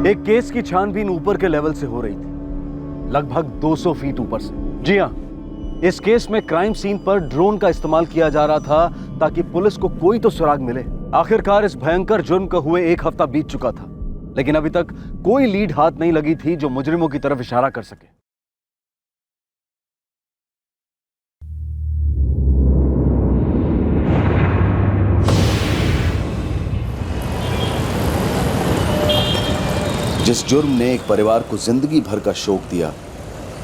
एक केस की छानबीन ऊपर के लेवल से हो रही थी, लगभग 200 फीट ऊपर से। जी हाँ, इस केस में क्राइम सीन पर ड्रोन का इस्तेमाल किया जा रहा था ताकि पुलिस को कोई तो सुराग मिले। आखिरकार इस भयंकर जुर्म को हुए 1 हफ्ता बीत चुका था, लेकिन अभी तक कोई लीड हाथ नहीं लगी थी जो मुजरिमों की तरफ इशारा कर सके। जिस जुर्म ने एक परिवार को जिंदगी भर का शोक दिया,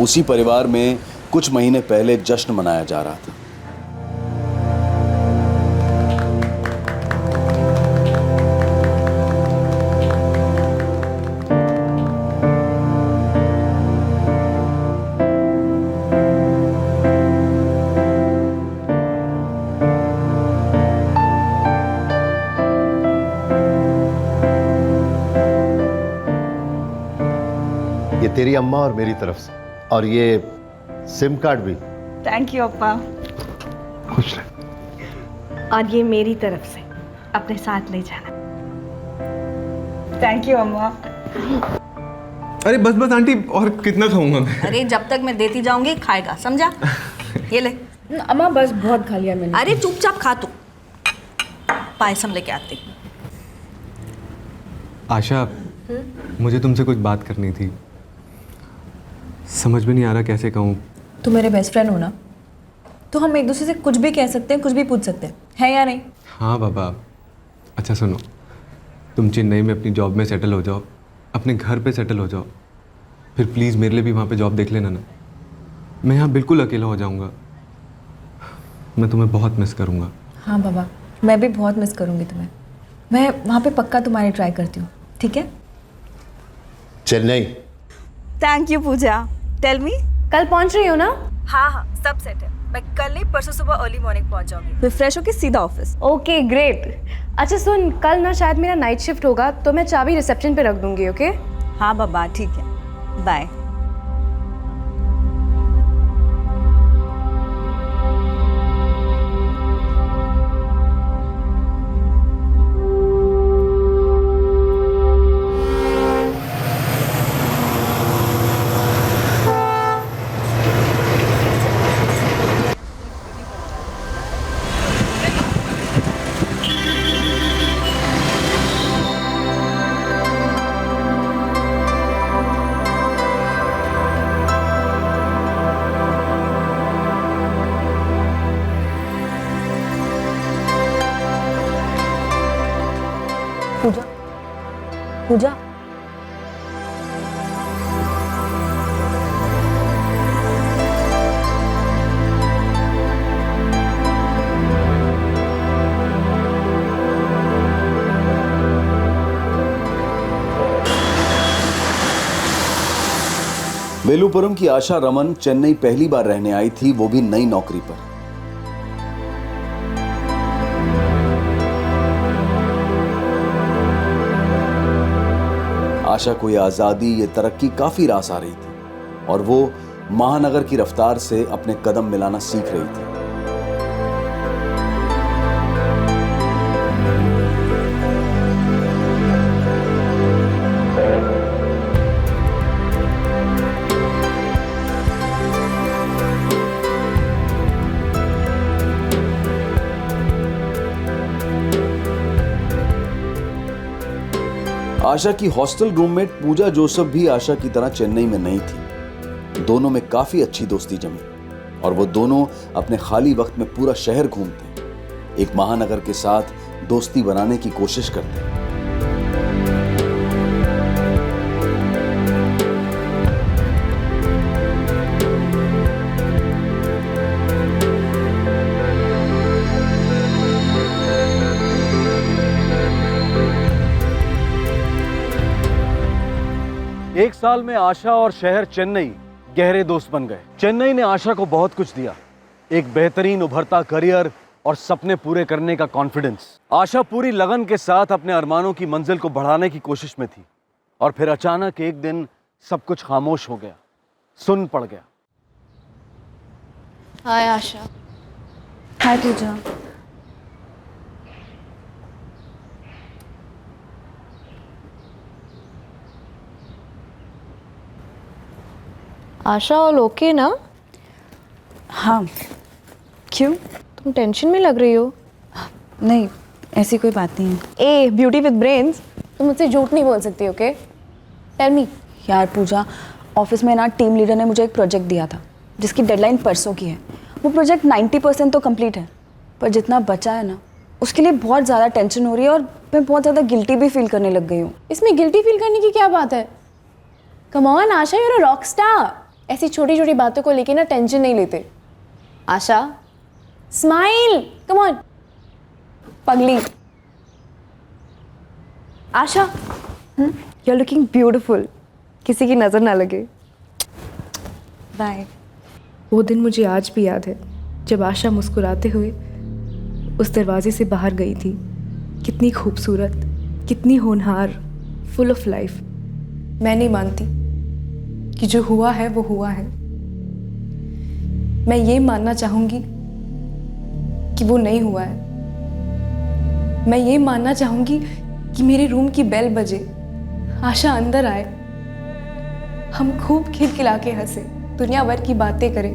उसी परिवार में कुछ महीने पहले जश्न मनाया जा रहा था। ये तेरी अम्मा और मेरी तरफ से, और ये सिम कार्ड भी। थैंक यू अप्पा। खुश रह। और ये मेरी तरफ से, अपने साथ ले जाना। थैंक यू अम्मा। अरे बस बस आंटी, और कितना खाऊंगा मैं? अरे जब तक मैं देती जाऊंगी खाएगा, समझा? ये ले। अम्मा बस बहुत खा लिया मैंने। अरे चुपचाप खा तू। पायसम लेके आती। आशा, मुझे तुमसे कुछ बात करनी थी। समझ में नहीं आ रहा कैसे कहूँ। तुम मेरे बेस्ट फ्रेंड हो ना, तो हम एक दूसरे से कुछ भी कह सकते हैं, कुछ भी पूछ सकते हैं, है या नहीं? हाँ बाबा। अच्छा सुनो, तुम चेन्नई में अपनी जॉब में सेटल हो जाओ, अपने घर पे सेटल हो जाओ, फिर प्लीज़ मेरे लिए भी वहाँ पे जॉब देख लेना ना। मैं यहाँ बिल्कुल अकेला हो जाऊँगा। मैं तुम्हें बहुत मिस करूँगा। हाँ बाबा, मैं भी बहुत मिस करूँगी तुम्हें। मैं वहाँ पे पक्का तुम्हारी ट्राई करती हूँ, ठीक है? Chennai. Thank you Pooja. Tell me, कल पहुँच रही हो ना? हाँ हाँ सब सेट है। मैं कल नहीं परसों सुबह अर्ली मॉर्निंग पहुंच जाऊंगी, फिर फ्रेश होके सीधा ऑफिस। Okay great. अच्छा सुन, कल ना शायद मेरा नाइट शिफ्ट होगा, तो मैं चाबी रिसेप्शन पे रख दूंगी, ओके? हाँ बाबा ठीक है, बाय। पूजा, पूजा, वेलुपुरम की आशा रमन चेन्नई पहली बार रहने आई थी, वो भी नई नौकरी पर। आशा को ये आजादी, ये तरक्की काफी रास आ रही थी और वो महानगर की रफ्तार से अपने कदम मिलाना सीख रही थी। आशा की हॉस्टल रूममेट पूजा जोसेफ भी आशा की तरह चेन्नई में नहीं थी। दोनों में काफी अच्छी दोस्ती जमी और वो दोनों अपने खाली वक्त में पूरा शहर घूमते, एक महानगर के साथ दोस्ती बनाने की कोशिश करते। एक साल में आशा और शहर चेन्नई गहरे दोस्त बन गए। चेन्नई ने आशा को बहुत कुछ दिया, एक बेहतरीन उभरता करियर और सपने पूरे करने का कॉन्फिडेंस। आशा पूरी लगन के साथ अपने अरमानों की मंजिल को बढ़ाने की कोशिश में थी और फिर अचानक एक दिन सब कुछ खामोश हो गया, सुन पड़ गया। हाय आशा। हाय पूजा। आशा ऑल ओके ना? हाँ। क्यों? तुम टेंशन में लग रही हो। नहीं, ऐसी कोई बात नहीं है। ए ब्यूटी विद ब्रेन्स, तुम मुझसे झूठ नहीं बोल सकती, ओके? Tell me. यार पूजा, ऑफिस में ना टीम लीडर ने मुझे एक प्रोजेक्ट दिया था जिसकी डेडलाइन परसों की है। वो प्रोजेक्ट 90% तो कंप्लीट है, पर जितना बचा है ना उसके लिए बहुत ज़्यादा टेंशन हो रही है और मैं बहुत ज़्यादा गिल्टी भी फील करने लग गई हूँ। इसमें गिल्टी फील करने की क्या बात है? Come on Asha, you are a rock star. ऐसी छोटी छोटी बातों को लेके ना टेंशन नहीं लेते। आशा स्माइल, कम ऑन पगली। आशा यू आर लुकिंग ब्यूटिफुल, किसी की नज़र ना लगे। बाय। वो दिन मुझे आज भी याद है जब आशा मुस्कुराते हुए उस दरवाजे से बाहर गई थी। कितनी खूबसूरत, कितनी होनहार, फुल ऑफ लाइफ। मैं नहीं मानती कि जो हुआ है वो हुआ है। मैं ये मानना चाहूँगी कि वो नहीं हुआ है। मैं ये मानना चाहूँगी कि मेरे रूम की बेल बजे, आशा अंदर आए, हम खूब खिलखिला के हंसे, दुनिया भर की बातें करें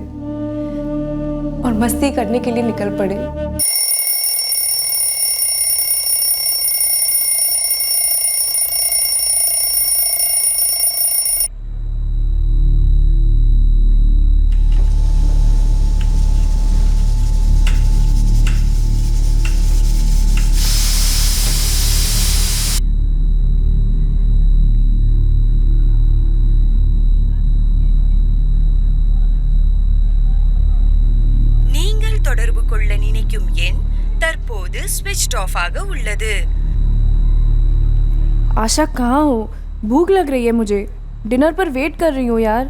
और मस्ती करने के लिए निकल पड़े। தொடர்பு கொள்ள நினைக்கும் எண் தற்போது ஸ்விட்ச்ட் ஆஃப் ஆக உள்ளது। आशा कहाँ हो? भूख लग रही है मुझे, डिनर पर वेट कर रही हूँ यार।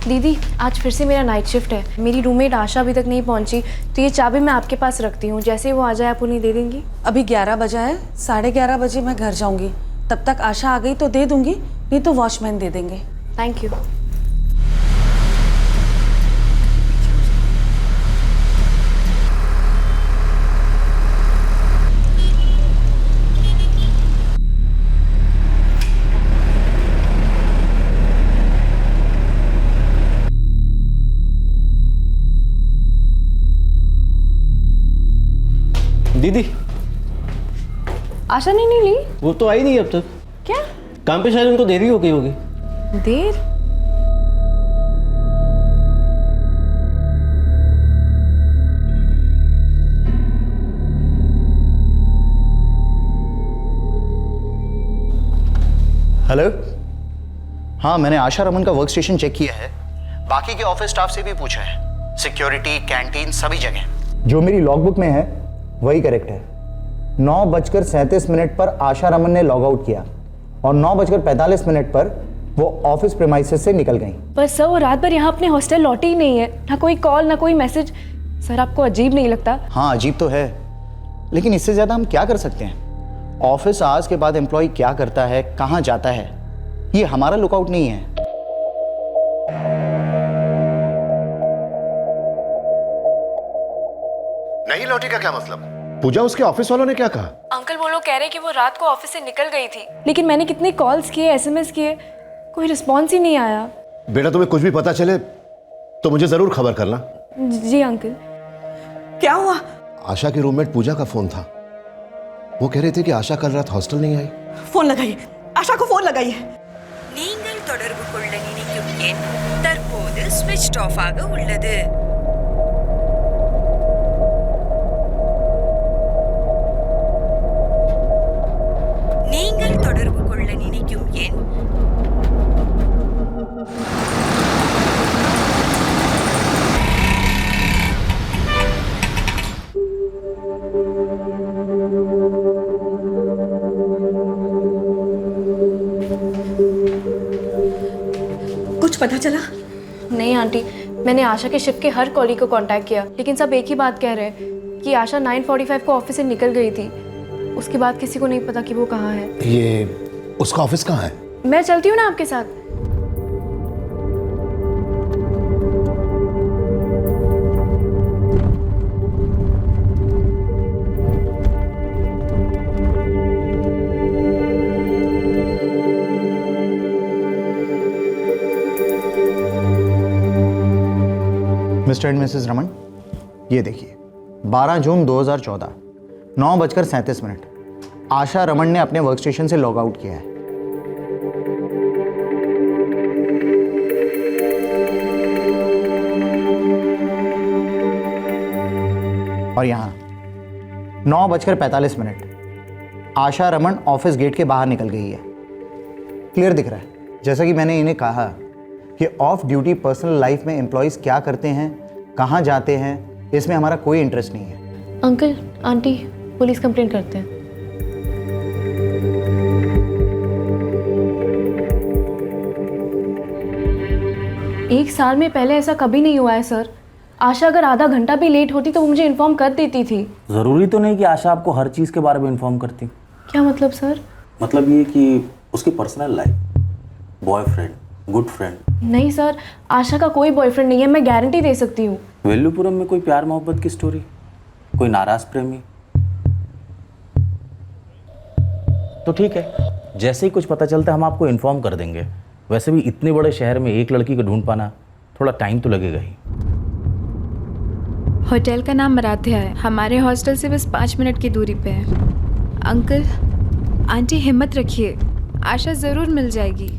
दीदी आज फिर से मेरा नाइट शिफ्ट है। मेरी रूममेट आशा अभी तक नहीं पहुंची, तो ये चाबी मैं आपके पास रखती हूँ। जैसे ही वो आ जाए आप उन्हें दे देंगी। अभी 11 बजा है, 11:30 बजे मैं घर जाऊंगी। तब तक आशा आ गई तो दे दूंगी, नहीं तो वॉचमैन दे देंगे। Thank you. दीदी आशा ने नहीं ली? वो तो आई नहीं अब तक। क्या काम पे शायद उनको देरी हो गई होगी। देर? हेलो। हाँ, मैंने आशा रमन का वर्क स्टेशन चेक किया है, बाकी के ऑफिस स्टाफ से भी पूछा है। सिक्योरिटी, कैंटीन, सभी जगह जो मेरी लॉगबुक में है वही करेक्ट है। 9:37 पर आशा रमन ने लॉग आउट किया और 9:45 पर वो ऑफिस प्रेमाइसेस से निकल गई। पर सर वो रात भर यहाँ अपने हॉस्टल लौटी ही नहीं है, ना कोई कॉल ना कोई मैसेज। सर आपको अजीब नहीं लगता? हाँ अजीब तो है, लेकिन इससे ज्यादा हम क्या कर सकते हैं? ऑफिस आवर्स के बाद एम्प्लॉय क्या करता है, कहाँ जाता है, ये हमारा लुकआउट नहीं है। नहीं लौटी का क्या मतलब? पूजा, उसके ऑफिस वालों ने क्या कहा? अंकल वो लोग कह रहे हैं कि वो रात को ऑफिस से निकल गई थी, लेकिन मैंने कितने कॉल्स किए, एसएमएस किए, कोई रिस्पॉन्स ही नहीं आया। बेटा तुम्हें कुछ भी पता चले तो मुझे जरूर खबर करना। जी अंकल। क्या हुआ? आशा की रूममेट पूजा का फोन था। वो कह रहे थे कि आशा कल रात हॉस्टल नहीं आई। फोन लगाइए, आशा को फोन लगाइए। நீங்கள் தொடர்பு கொள்ள நினைக்கும் எண் தற்போது ஸ்விட்ச்ட் ஆஃப் ஆக உள்ளது। நீங்கள் தொடர்பு கொள்ள நினைக்கும் எண் कुछ पता चला? नहीं आंटी, मैंने आशा के शिफ्ट के हर कॉलीग को कांटेक्ट किया, लेकिन सब एक ही बात कह रहे हैं कि आशा 9:45 को ऑफिस से निकल गई थी। उसके बाद किसी को नहीं पता कि वो कहाँ है। ये उसका ऑफिस कहाँ है? मैं चलती हूँ ना आपके साथ। मिस्टर एंड मिसेस रमन, ये देखिए 12 जून 2014 9:37 आशा रमन ने अपने वर्क स्टेशन से लॉग आउट किया है। और यहां 9:45 आशा रमन ऑफिस गेट के बाहर निकल गई है। क्लियर दिख रहा है। जैसा कि मैंने इन्हें कहा कि ऑफ ड्यूटी पर्सनल लाइफ में एम्प्लॉयज़ क्या करते हैं, कहाँ जाते हैं, इसमें हमारा कोई इंटरेस्ट नहीं है। अंकल आंटी पुलिस कंप्लेंट करते हैं। एक साल में पहले ऐसा कभी नहीं हुआ है सर। आशा अगर आधा घंटा भी लेट होती तो वो मुझे इन्फॉर्म कर देती थी। ज़रूरी तो नहीं कि आशा आपको हर चीज़ के बारे में इन्फॉर्म करती। क्या मतलब सर? मतलब ये कि उसकी personal life, boyfriend, good friend. नहीं सर, आशा का कोई बॉयफ्रेंड नहीं है, मैं गारंटी दे सकती हूँ। वेल्लूपुरम में कोई प्यार मोहब्बत की स्टोरी, कोई नाराज प्रेमी? तो ठीक है, जैसे ही कुछ पता चलता है हम आपको इन्फॉर्म कर देंगे। वैसे भी इतने बड़े शहर में एक लड़की को ढूंढ पाना थोड़ा टाइम तो लगेगा ही। होटल का नाम मराठिया है, हमारे हॉस्टल से बस 5 मिनट की दूरी पे है। अंकल आंटी हिम्मत रखिए, आशा ज़रूर मिल जाएगी।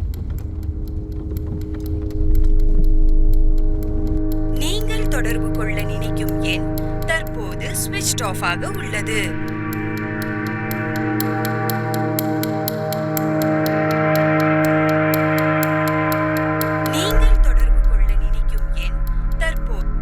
நீங்கள் தொடர்பு கொள்ள நினைக்கும் எண் தற்போது ஸ்விட்ச் ஆஃப் ஆக உள்ளது. நீங்கள் தொடர்பு கொள்ள நினைக்கும் எண் தற்போது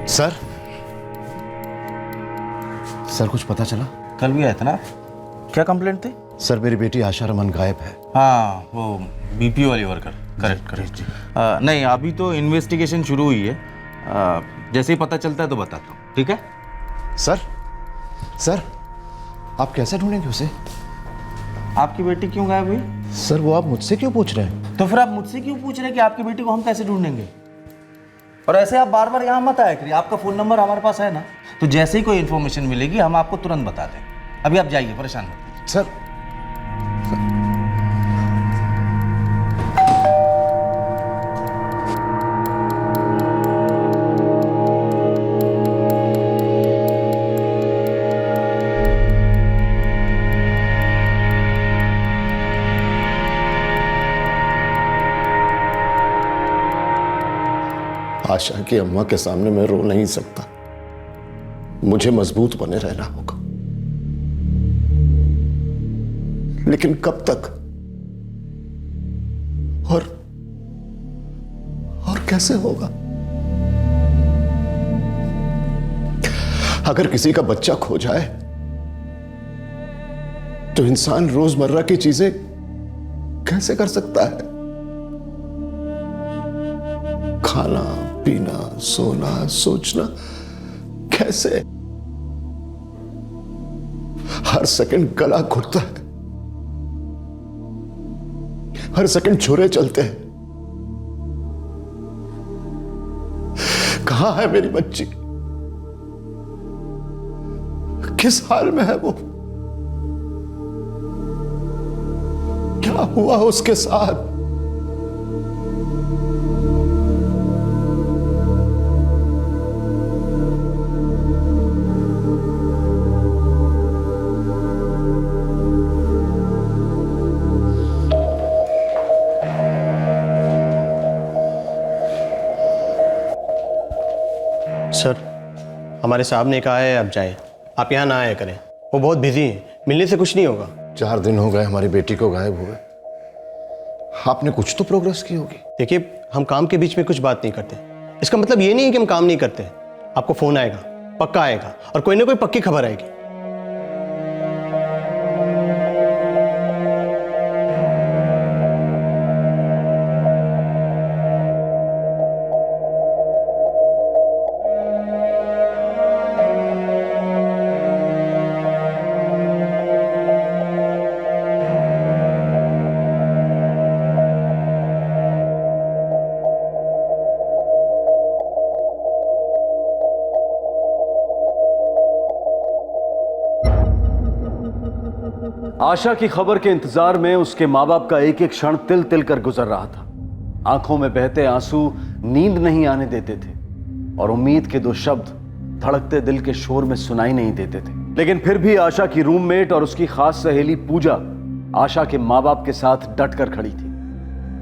सर, सर कुछ पता चला? कल भी आया था ना? क्या कंप्लेंट थी? सर मेरी बेटी आशा रमन गायब है। हाँ, वो बीपीओ वाली वर्कर। Correct correct. नहीं, अभी तो इन्वेस्टिगेशन शुरू हुई है। जैसे ही पता चलता है तो बताता हूँ, ठीक है? सर, सर आप कैसे ढूंढेंगे उसे? आपकी बेटी क्यों गायब हुई? सर वो आप मुझसे क्यों पूछ रहे हैं? तो फिर आप मुझसे क्यों पूछ रहे हैं कि आपकी बेटी को हम कैसे ढूंढेंगे? और ऐसे आप बार बार यहाँ मत आया करिए। आपका फ़ोन नंबर हमारे पास है ना, तो जैसे ही कोई इन्फॉर्मेशन मिलेगी हम आपको तुरंत बता दें। अभी आप जाइए, परेशान मत। सर, आशा की अम्मा के सामने मैं रो नहीं सकता। मुझे मजबूत बने रहना होगा। लेकिन कब तक और कैसे होगा? अगर किसी का बच्चा खो जाए तो इंसान रोजमर्रा की चीजें कैसे कर सकता है? खाना, पीना, सोना, सोचना कैसे? हर सेकंड गला घुटता है, हर सेकंड छुरे चलते हैं। कहां है मेरी बच्ची? किस हाल में है वो? क्या हुआ उसके साथ? सर, हमारे साहब ने कहा है अब जाएं। आप यहाँ ना आया करें, वो बहुत बिजी हैं, मिलने से कुछ नहीं होगा। 4 दिन हो गए हमारी बेटी को गायब हुए। आपने कुछ तो प्रोग्रेस की होगी। देखिए, हम काम के बीच में कुछ बात नहीं करते। इसका मतलब ये नहीं है कि हम काम नहीं करते। आपको फोन आएगा, पक्का आएगा, और कोई ना कोई पक्की खबर आएगी। आशा की खबर के इंतजार में उसके माँ बाप का एक एक क्षण तिल तिल कर गुजर रहा था। आंखों में बहते आंसू नींद नहीं आने देते थे और उम्मीद के दो शब्द धड़कते दिल के शोर में सुनाई नहीं देते थे। लेकिन फिर भी आशा की रूममेट और उसकी खास सहेली पूजा आशा के माँ बाप के साथ डट कर खड़ी थी।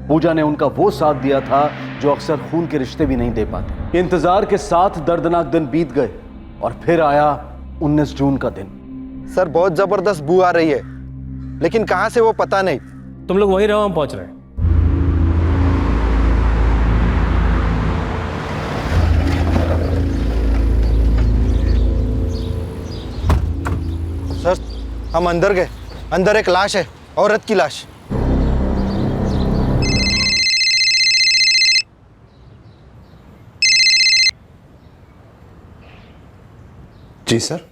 पूजा ने उनका वो साथ दिया था जो अक्सर खून के रिश्ते भी नहीं दे पाते। इंतजार के साथ दर्दनाक दिन बीत गए और फिर आया 19 जून का दिन। सर बहुत जबरदस्त बू आ रही है, लेकिन कहां से वो पता नहीं। तुम लोग वहीं रहो, हम पहुंच रहे हैं। सर हम अंदर गए, अंदर एक लाश है, औरत की लाश। जी सर।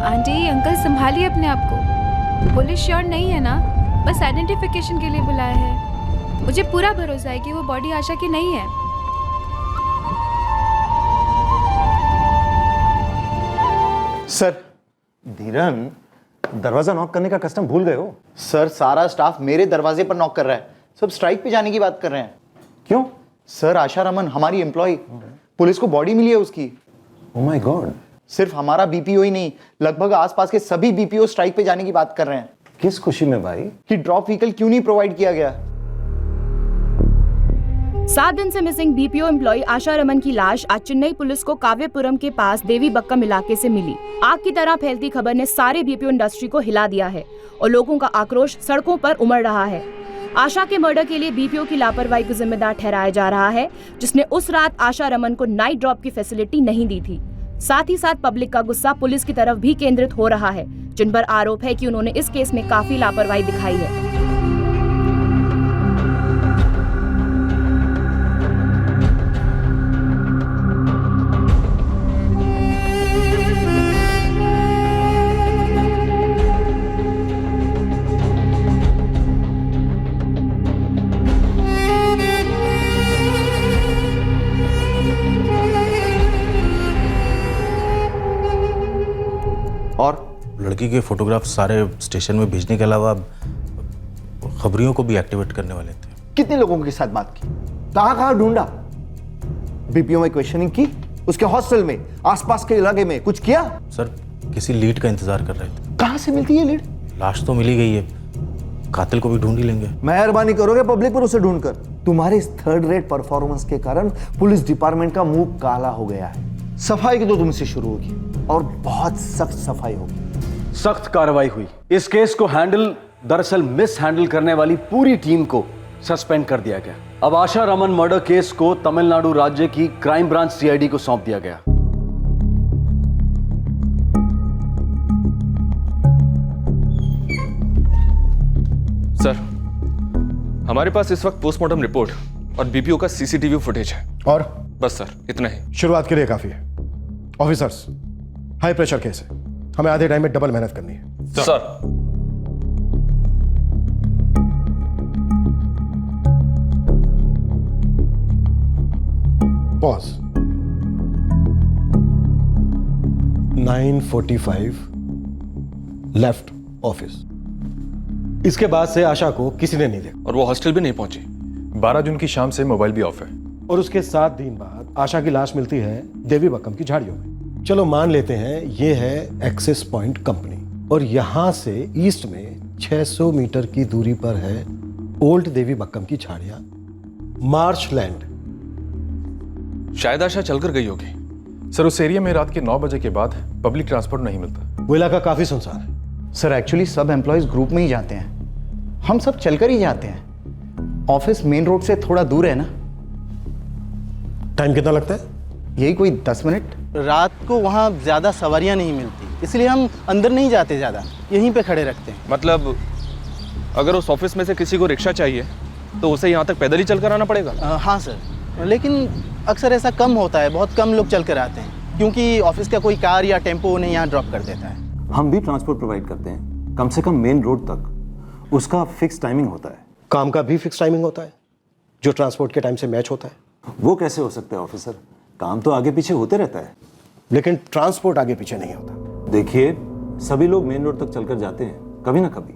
आंटी अंकल संभालिए अपने आप को। पुलिस श्योर नहीं है ना, बस आइडेंटिफिकेशन के लिए बुलाया है। मुझे पूरा भरोसा है कि वो बॉडी आशा की नहीं है। सर धीरन, दरवाजा नॉक करने का कस्टम भूल गए हो? सर सारा स्टाफ मेरे दरवाजे पर नॉक कर रहा है। सब स्ट्राइक पे जाने की बात कर रहे हैं। क्यों? सर आशा रमन हमारी एम्प्लॉय, पुलिस को बॉडी मिली है उसकी। Oh my God. सिर्फ हमारा बीपीओ ही नहीं, लगभग आसपास के सभी बीपीओ स्ट्राइक पे जाने की बात कर रहे हैं। किस खुशी में भाई? कि ड्रॉप व्हीकल क्यों नहीं प्रोवाइड किया गया। 7 दिन से मिसिंग बीपीओ एम्प्लॉय आशा रमन की लाश आज चेन्नई पुलिस को काव्यपुरम के पास देवी बक्कम इलाके से मिली। आग की तरह फैलती खबर ने सारे बीपीओ इंडस्ट्री को हिला दिया है और लोगों का आक्रोश सड़कों पर उमड़ रहा है। आशा के मर्डर के लिए बीपीओ की लापरवाही को जिम्मेदार ठहराया जा रहा है, जिसने उस रात आशा रमन को नाइट ड्रॉप की फैसिलिटी नहीं दी थी। साथ ही साथ पब्लिक का गुस्सा पुलिस की तरफ भी केंद्रित हो रहा है, जिन पर आरोप है कि उन्होंने इस केस में काफी लापरवाही दिखाई है। और लड़की के फोटोग्राफ सारे स्टेशन में भेजने के अलावा खबरियों को भी एक्टिवेट करने वाले थे। कितने लोगों के साथ बात की, कहां कहां ढूंढा, बीपीओ में क्वेश्चनिंग की, उसके हॉस्टल में, आसपास के इलाके में कुछ किया? सर किसी लीड का इंतजार कर रहे थे। कहां से मिलती है लीड? लाश तो मिली गई है, कातिल को भी ढूंढ ही लेंगे। मेहरबानी करोगे पब्लिक पर उसे ढूंढकर? तुम्हारे इस थर्ड रेट परफॉर्मेंस के कारण पुलिस डिपार्टमेंट का मुंह काला हो गया है। सफाई की तो तुमसे शुरू होगी और बहुत सख्त सफाई होगी। सख्त कार्रवाई हुई। इस केस को दरअसल मिस हैंडल करने वाली पूरी टीम को सस्पेंड कर दिया गया। अब आशा रमन मर्डर केस को तमिलनाडु राज्य की क्राइम ब्रांच सीआईडी को सौंप दिया गया। सर हमारे पास इस वक्त पोस्टमार्टम रिपोर्ट और बीपीओ का सीसीटीवी फुटेज है। और बस सर इतना ही। शुरुआत के लिए काफी है। ऑफिसर्स, हाई प्रेशर केस है, हमें आधे टाइम में डबल मेहनत करनी है। Sir pause. 9:45 left office. इसके बाद से आशा को किसी ने नहीं देखा और वो हॉस्टल भी नहीं पहुंची। 12 जून की शाम से मोबाइल भी ऑफ है। और उसके 7 दिन बाद आशा की लाश मिलती है देवी बक्कम की झाड़ियों में। चलो मान लेते हैं ये है एक्सेस पॉइंट कंपनी और यहां से ईस्ट में 600 मीटर की दूरी पर है ओल्ड देवी बक्कम की झाड़ियां, मार्श लैंड। शायद आशा चलकर गई होगी। सर उस एरिया में रात के 9 बजे के बाद पब्लिक ट्रांसपोर्ट नहीं मिलता। वो इलाका काफी सुनसान है। सर एक्चुअली सब एम्प्लॉयज ग्रुप में ही जाते हैं, हम सब चलकर ही जाते हैं। ऑफिस मेन रोड से थोड़ा दूर है ना। टाइम कितना लगता है? यही कोई 10 मिनट। रात को वहाँ ज़्यादा सवारियाँ नहीं मिलती, इसलिए हम अंदर नहीं जाते, ज़्यादा यहीं पे खड़े रखते हैं। मतलब अगर उस ऑफिस में से किसी को रिक्शा चाहिए तो उसे यहाँ तक पैदल ही चलकर आना पड़ेगा? हाँ सर, लेकिन अक्सर ऐसा कम होता है, बहुत कम लोग चल कर आते हैं क्योंकि ऑफिस का कोई कार या टेम्पो उन्हें यहाँ ड्रॉप कर देता है। हम भी ट्रांसपोर्ट प्रोवाइड करते हैं, कम से कम मेन रोड तक। उसका फिक्स टाइमिंग होता है। काम का भी फिक्स टाइमिंग होता है जो ट्रांसपोर्ट के टाइम से मैच होता है। वो कैसे हो सकता है ऑफिसर? काम तो आगे पीछे होते रहता है, लेकिन ट्रांसपोर्ट आगे पीछे नहीं होता। देखिए, सभी लोग मेन रोड तक चलकर जाते हैं, कभी ना कभी।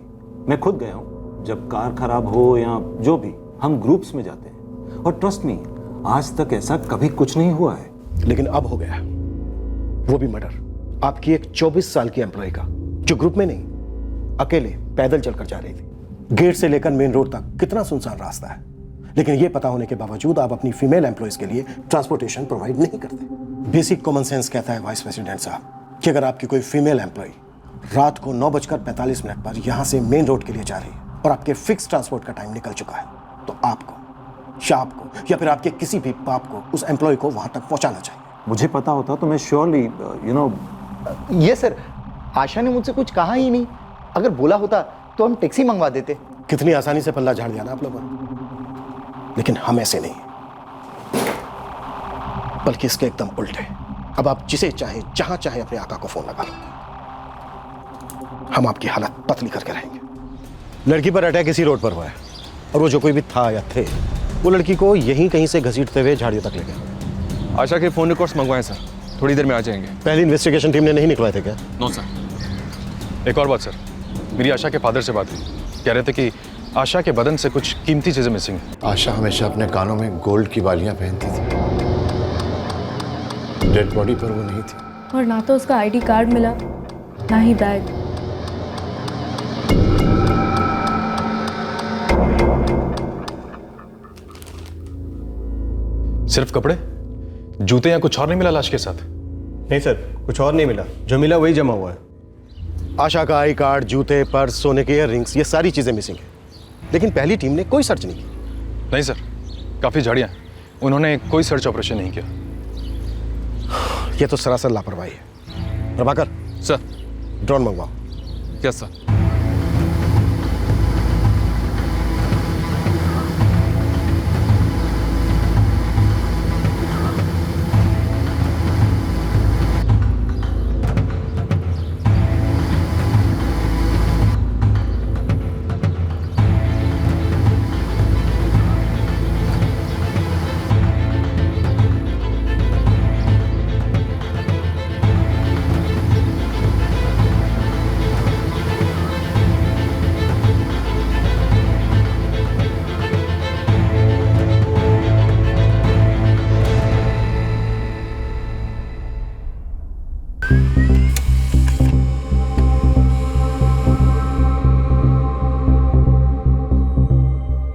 मैं खुद गया हूँ, जब कार खराब हो या जो भी, हम ग्रुप्स में जाते हैं। और ट्रस्ट मी, आज तक ऐसा कभी कुछ नहीं हुआ है। लेकिन अब हो गया, वो भी मर्डर। आपकी एक 24 साल की एम्प्लॉय का, जो ग्रुप में नहीं, अकेले पैदल चलकर जा रही थी। गेट से लेकर मेन रोड तक कितना सुनसान रास्ता है, लेकिन यह पता होने के बावजूद आप अपनी फीमेल एम्प्लॉयज के लिए ट्रांसपोर्टेशन प्रोवाइड नहीं करते। बेसिक कॉमन सेंस कहता है वाइस प्रेसिडेंट साहब कि अगर आपकी कोई फीमेल एम्प्लॉय रात को 9:45 पर यहां से मेन रोड के लिए जा रही है और आपके फिक्स ट्रांसपोर्ट का टाइम निकल चुका है, तो आपको, शाप को या फिर आपके किसी भी पाप को उस एम्प्लॉय को वहां तक पहुंचाना चाहिए। मुझे पता होता तो मैं श्योरली ये सर, आशा ने मुझसे कुछ कहा ही नहीं। अगर बोला होता तो हम टैक्सी मंगवा देते। कितनी आसानी से पल्ला झाड़ दिया ना आप लोगों ने, लेकिन हम ऐसे नहीं, बल्कि इसके एकदम उल्टे। अब आप जिसे चाहे, जहां चाहे अपने आका को फोन लगा लो, हम आपकी हालत पतली करके रहेंगे। लड़की पर अटैक इसी रोड पर हुआ है और वो जो कोई भी था या थे, वो लड़की को यहीं कहीं से घसीटते हुए झाड़ियों तक ले गए। आशा के फोन रिकॉर्ड्स मंगवाएं सर, थोड़ी देर में आ जाएंगे। पहली इन्वेस्टिगेशन टीम ने नहीं निकलवाए थे क्या? No sir. एक और बात सर, मेरी आशा के फादर से बात हुई, कह रहे थे कि आशा के बदन से कुछ कीमती चीजें मिसिंग हैं। आशा हमेशा अपने कानों में गोल्ड की बालियां पहनती थी, डेड बॉडी पर वो नहीं थी। और ना तो उसका आईडी कार्ड मिला, ना ही बैग। सिर्फ कपड़े, जूते या कुछ और नहीं मिला लाश के साथ? नहीं सर, कुछ और नहीं मिला। जो मिला वही जमा हुआ है। आशा का आई कार्ड, जूते, पर्स, सोने के इयररिंग्स, ये सारी चीजें मिसिंग है, लेकिन पहली टीम ने कोई सर्च नहीं की। नहीं सर, काफी झाड़ियां, उन्होंने कोई सर्च ऑपरेशन नहीं किया। यह तो सरासर लापरवाही है। प्रभाकर सर, ड्रोन मंगवाओ। Yes sir.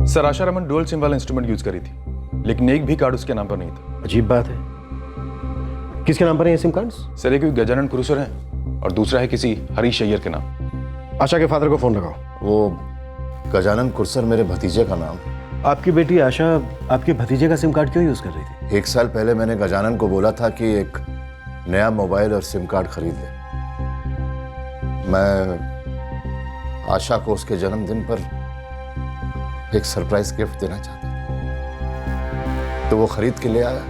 Sir, Asha Raman dual sim वाला इंस्ट्रूमेंट यूज करी थी, लेकिन एक भी कार्ड उसके नाम पर नहीं था। अजीब बात है। किसके नाम पर है ये सिम कार्ड्स? सर, एक गजानन कुरुसर है और दूसरा है किसी हरीश अय्यर के नाम। आशा के फादर को फोन लगाओ। वो गजानन कुरसर मेरे भतीजे का नाम। आपकी बेटी आशा आपके भतीजे का सिम कार्ड क्यों यूज कर रही थी? 1 साल पहले मैंने गजानन को बोला था कि एक नया मोबाइल और सिम कार्ड खरीद ले। मैं आशा को उसके जन्मदिन पर एक सरप्राइज गिफ्ट देना चाहता था, तो वो खरीद के ले आया,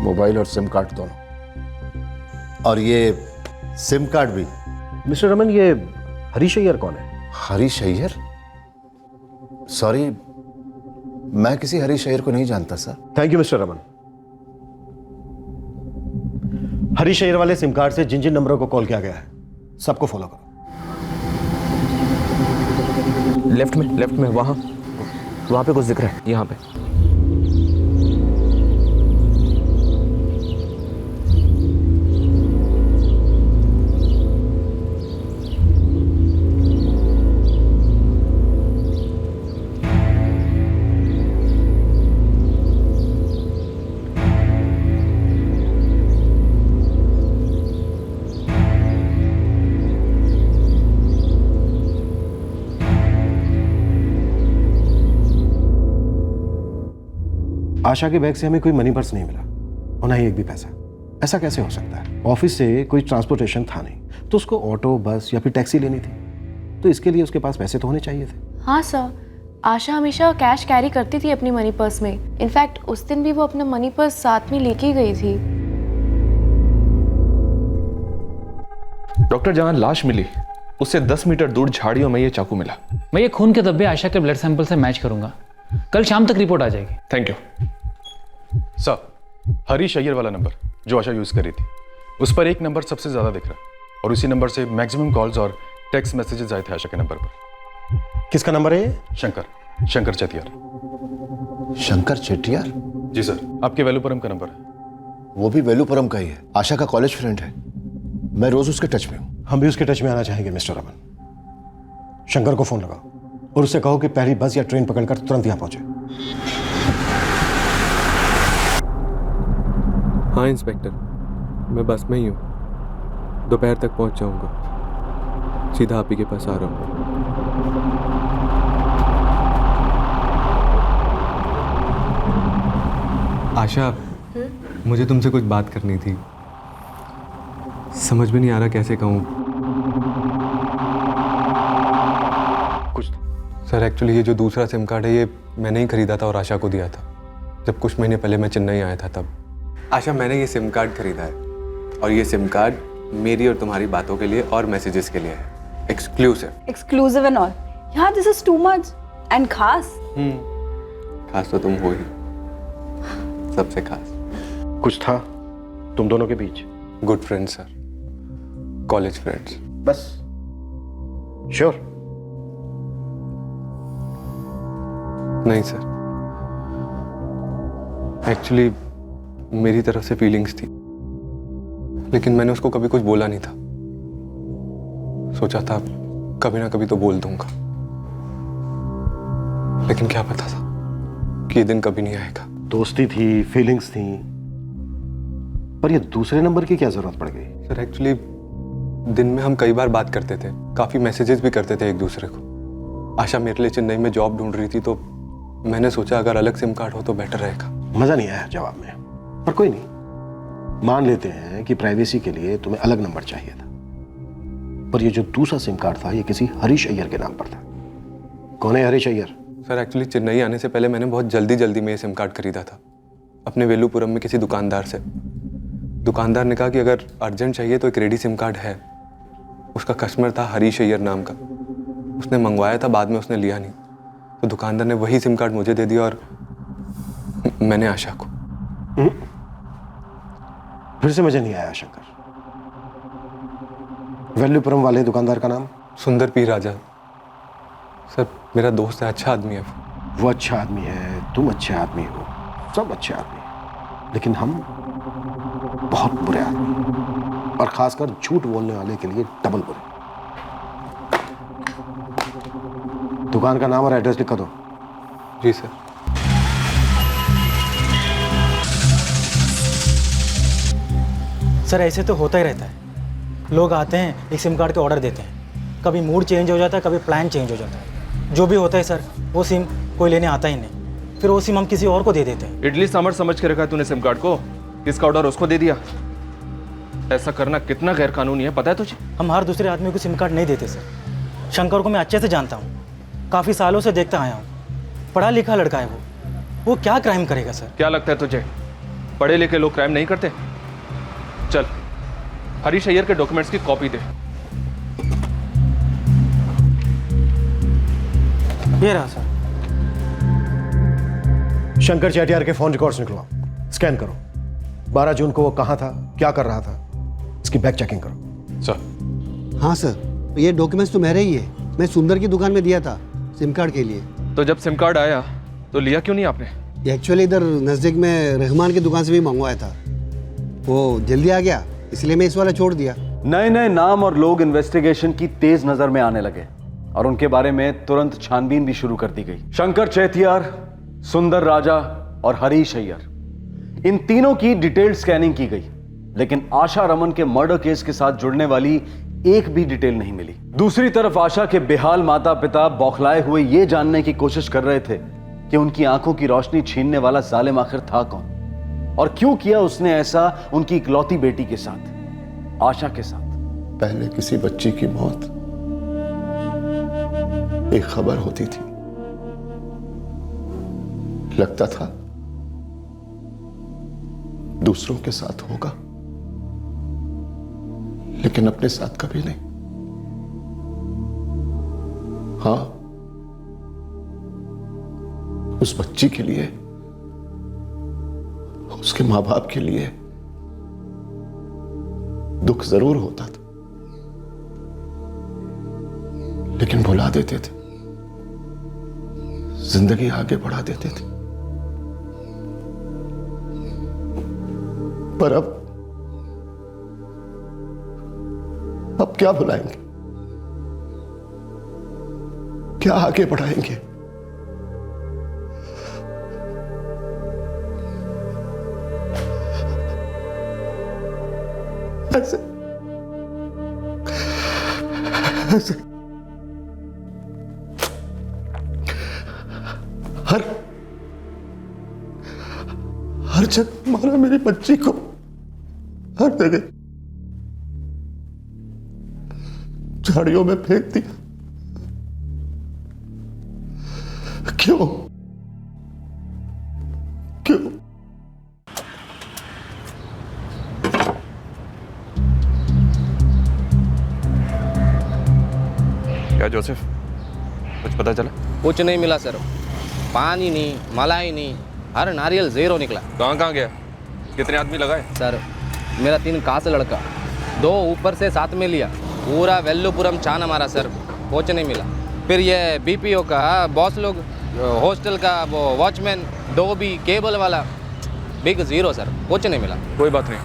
मोबाइल और सिम कार्ड दोनों। और ये सिम कार्ड भी। मिस्टर रमन, ये हरीश अय्यर कौन है? हरीश अय्यर? सॉरी, मैं किसी हरीश अय्यर को नहीं जानता sir. Thank you mister Raman. Harish Iyer वाले सिम कार्ड से जिन जिन नंबरों को कॉल किया गया है, सबको फॉलो करो। लेफ्ट में वहाँ पे कुछ दिख रहा है, यहाँ पे। आशा के बैग से हमें कोई मनी पर्स नहीं मिला और ना ही एक भी पैसा। ऐसा कैसे हो सकता है? ऑफिस से कोई ट्रांसपोर्टेशन था नहीं, तो उसको ऑटो, बस या फिर टैक्सी लेनी थी, तो इसके लिए उसके पास पैसे तो होने चाहिए थे। हाँ सर, आशा हमेशा कैश कैरी करती थी अपनी मनी पर्स में। इनफैक्ट उस दिन भी वो अपना मनी पर्स साथ में लेके गई थी। डॉक्टर, जहां लाश मिली उससे 10 मीटर दूर झाड़ियों में ये चाकू मिला। मैं ये खून के धब्बे आशा के ब्लड सैंपल से मैच करूंगा। कल शाम तक रिपोर्ट आ जाएगी। Thank you sir. Harish Iyer वाला नंबर जो आशा यूज कर रही थी, उस पर एक नंबर सबसे ज्यादा दिख रहा है और उसी नंबर से मैक्सिमम कॉल्स और टेक्स्ट मैसेजेस आए थे आशा के नंबर पर। किसका नंबर है ये? शंकर चेटियार। शंकर चेटियार? जी सर, आपके वेलुपुरम का नंबर है। वो भी वेलुपुरम का ही है, आशा का कॉलेज फ्रेंड है। मैं रोज उसके टच में हूँ। हम भी उसके टच में आना चाहेंगे मिस्टर रमन। शंकर को फोन लगाओ और उससे कहो कि पहली बस या ट्रेन पकड़कर तुरंत यहाँ पहुंचे। हाँ इंस्पेक्टर, मैं बस में ही हूँ। दोपहर तक पहुंच जाऊंगा। सीधा आप ही के पास आ रहा हूँ। आशा, मुझे तुमसे कुछ बात करनी थी। समझ में नहीं आ रहा कैसे कहूँ। कुछ सर, एक्चुअली ये जो दूसरा सिम कार्ड है ये मैंने ही खरीदा था और आशा को दिया था जब कुछ महीने पहले मैं चेन्नई आया था तब। आशा, मैंने ये सिम कार्ड खरीदा है और ये सिम कार्ड मेरी और तुम्हारी बातों के लिए और मैसेजेस के लिए है। Exclusive and all. यार this is too much. And खास खास तो तुम हो ही, सबसे खास। कुछ था तुम दोनों के बीच? Good friends sir, college friends. बस? श्योर? नहीं सर, एक्चुअली मेरी तरफ से फीलिंग्स थी, लेकिन मैंने उसको कभी कुछ बोला नहीं था। सोचा था कभी ना कभी तो बोल दूंगा, लेकिन क्या पता था कि ये दिन कभी नहीं आएगा। दोस्ती थी, फीलिंग्स थी, पर ये दूसरे नंबर की क्या जरूरत पड़ गई? सर एक्चुअली दिन में हम कई बार बात करते थे, काफी मैसेजेस भी करते थे एक दूसरे को। आशा मेरे लिए चेन्नई में जॉब ढूंढ रही थी तो मैंने सोचा अगर अलग सिम कार्ड हो तो बेटर रहेगा। मजा नहीं आया जवाब में, पर कोई नहीं, मान लेते हैं कि प्राइवेसी के लिए तुम्हें अलग नंबर चाहिए था, पर ये जो दूसरा सिम कार्ड था ये किसी हरीश अय्यर के नाम पर था। कौन है हरीश अय्यर? सर एक्चुअली चेन्नई आने से पहले मैंने बहुत जल्दी में ये सिम कार्ड खरीदा था अपने वेलुपुरम में किसी दुकानदार से। दुकानदार ने कहा कि अगर अर्जेंट चाहिए तो एक रेडी सिम कार्ड है। उसका कस्टमर था हरीश अय्यर नाम का, उसने मंगवाया था, बाद में उसने लिया नहीं, तो दुकानदार ने वही सिम कार्ड मुझे दे दिया और मैंने आशा को। फिर से मुझे नहीं आया शंकर। वेलुपुरम वाले दुकानदार का नाम? सुंदर पी राजा। सर मेरा दोस्त है, अच्छा आदमी है। वो अच्छा आदमी है, तुम अच्छे आदमी हो, सब अच्छे आदमी हैं, लेकिन हम बहुत बुरे आदमी, और खासकर झूठ बोलने वाले के लिए डबल बुरे। दुकान का नाम और एड्रेस लिखा दो। जी सर। सर ऐसे तो होता ही रहता है, लोग आते हैं एक सिम कार्ड के ऑर्डर देते हैं, कभी मूड चेंज हो जाता है, कभी प्लान चेंज हो जाता है, जो भी होता है सर वो सिम कोई लेने आता ही नहीं, फिर वो सिम हम किसी और को दे देते हैं। इडली सांभर समझ के रखा है तूने सिम कार्ड को, किसका ऑर्डर उसको दे दिया। ऐसा करना कितना गैर कानूनी है पता है तुझे? हम हर दूसरे आदमी को सिम कार्ड नहीं देते सर। शंकर को मैं अच्छे से जानता हूँ, काफ़ी सालों से देखता आया हूँ, पढ़ा लिखा लड़का है वो क्या क्राइम करेगा सर? क्या लगता है तुझे पढ़े लिखे लोग क्राइम नहीं करते? चल हरीश अय्यर के डॉक्यूमेंट्स की कॉपी दे। ये रहा सर। शंकर चेटियार के फोन रिकॉर्ड्स निकलवाओ, स्कैन करो। 12 जून को वो कहाँ था, क्या कर रहा था, इसकी बैक चेकिंग करो। सर। हाँ सर, ये डॉक्यूमेंट्स तो मेरे ही है, मैं सुंदर की दुकान में दिया था सिम कार्ड के लिए। तो जब सिम कार्ड आया तो लिया क्यों नहीं आपने? एक्चुअली इधर नज़दीक में रहमान की दुकान से भी मंगवाया था, वो जल्दी आ गया इसलिए मैं इस वाला छोड़ दिया। नए नए नाम और लोग इन्वेस्टिगेशन की तेज नजर में आने लगे और उनके बारे में तुरंत छानबीन भी शुरू कर दी गई। शंकर चेतियार, सुंदर राजा और हरीश अय्यर, इन तीनों की डिटेल्ड स्कैनिंग की गई, लेकिन आशा रमन के मर्डर केस के साथ जुड़ने वाली एक भी डिटेल नहीं मिली। दूसरी तरफ आशा के बेहाल माता पिता बौखलाए हुए ये जानने की कोशिश कर रहे थे कि उनकी आंखों की रोशनी छीनने वाला जालिम आखिर था कौन और क्यों किया उसने ऐसा उनकी इकलौती बेटी के साथ, आशा के साथ। पहले किसी बच्ची की मौत एक खबर होती थी, लगता था दूसरों के साथ होगा, लेकिन अपने साथ कभी नहीं। हाँ, उस बच्ची के लिए, उसके मां बाप के लिए दुख जरूर होता था, लेकिन भुला देते थे, जिंदगी आगे बढ़ा देते थे। पर अब क्या भुलाएंगे, क्या आगे बढ़ाएंगे? ऐसे हर जगह मारा मेरी बच्ची को, हर जगह झाड़ियों में फेंक दिया। क्यों? क्यों? क्या जोसेफ, कुछ पता चला? कुछ नहीं मिला सर, पानी नहीं, मलाई नहीं, हर नारियल ज़ीरो निकला। कहाँ गया? कितने आदमी लगाए? सर मेरा 3 कास लड़का, 2 ऊपर से साथ में लिया, पूरा वेल्लुपुरम छाना मारा सर, कुछ नहीं मिला। फिर ये बीपीओ का बॉस लोग, हॉस्टल का वो वॉचमैन, डोबी, केबल वाला, बिग ज़ीरो सर, कुछ नहीं मिला। कोई बात नहीं,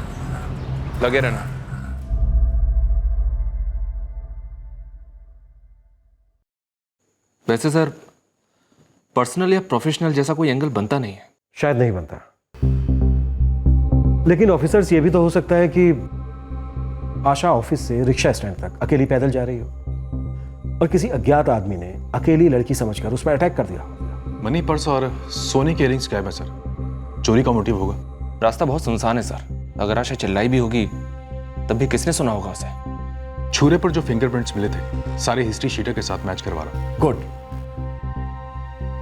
लगे रहना। वैसे सर, पर्सनल या प्रोफेशनल जैसा कोई एंगल बनता नहीं है। शायद नहीं बनता, लेकिन ऑफिसर्स ये भी तो हो सकता है कि आशा ऑफिस से रिक्शा स्टैंड तक अकेली पैदल जा रही हो और किसी अज्ञात आदमी ने अकेली लड़की समझकर उस पर अटैक कर दिया। मनी, पर्स और सोने के इयरिंग्स गायब है सर, चोरी का मोटिव होगा। रास्ता बहुत सुनसान है सर, अगर आशा चिल्लाई भी होगी तब भी किसने सुना होगा उसे? छुरे पर जो फिंगरप्रिंट्स मिले थे, सारे हिस्ट्री शीटर के साथ मैच करवा रहा हूं। गुड।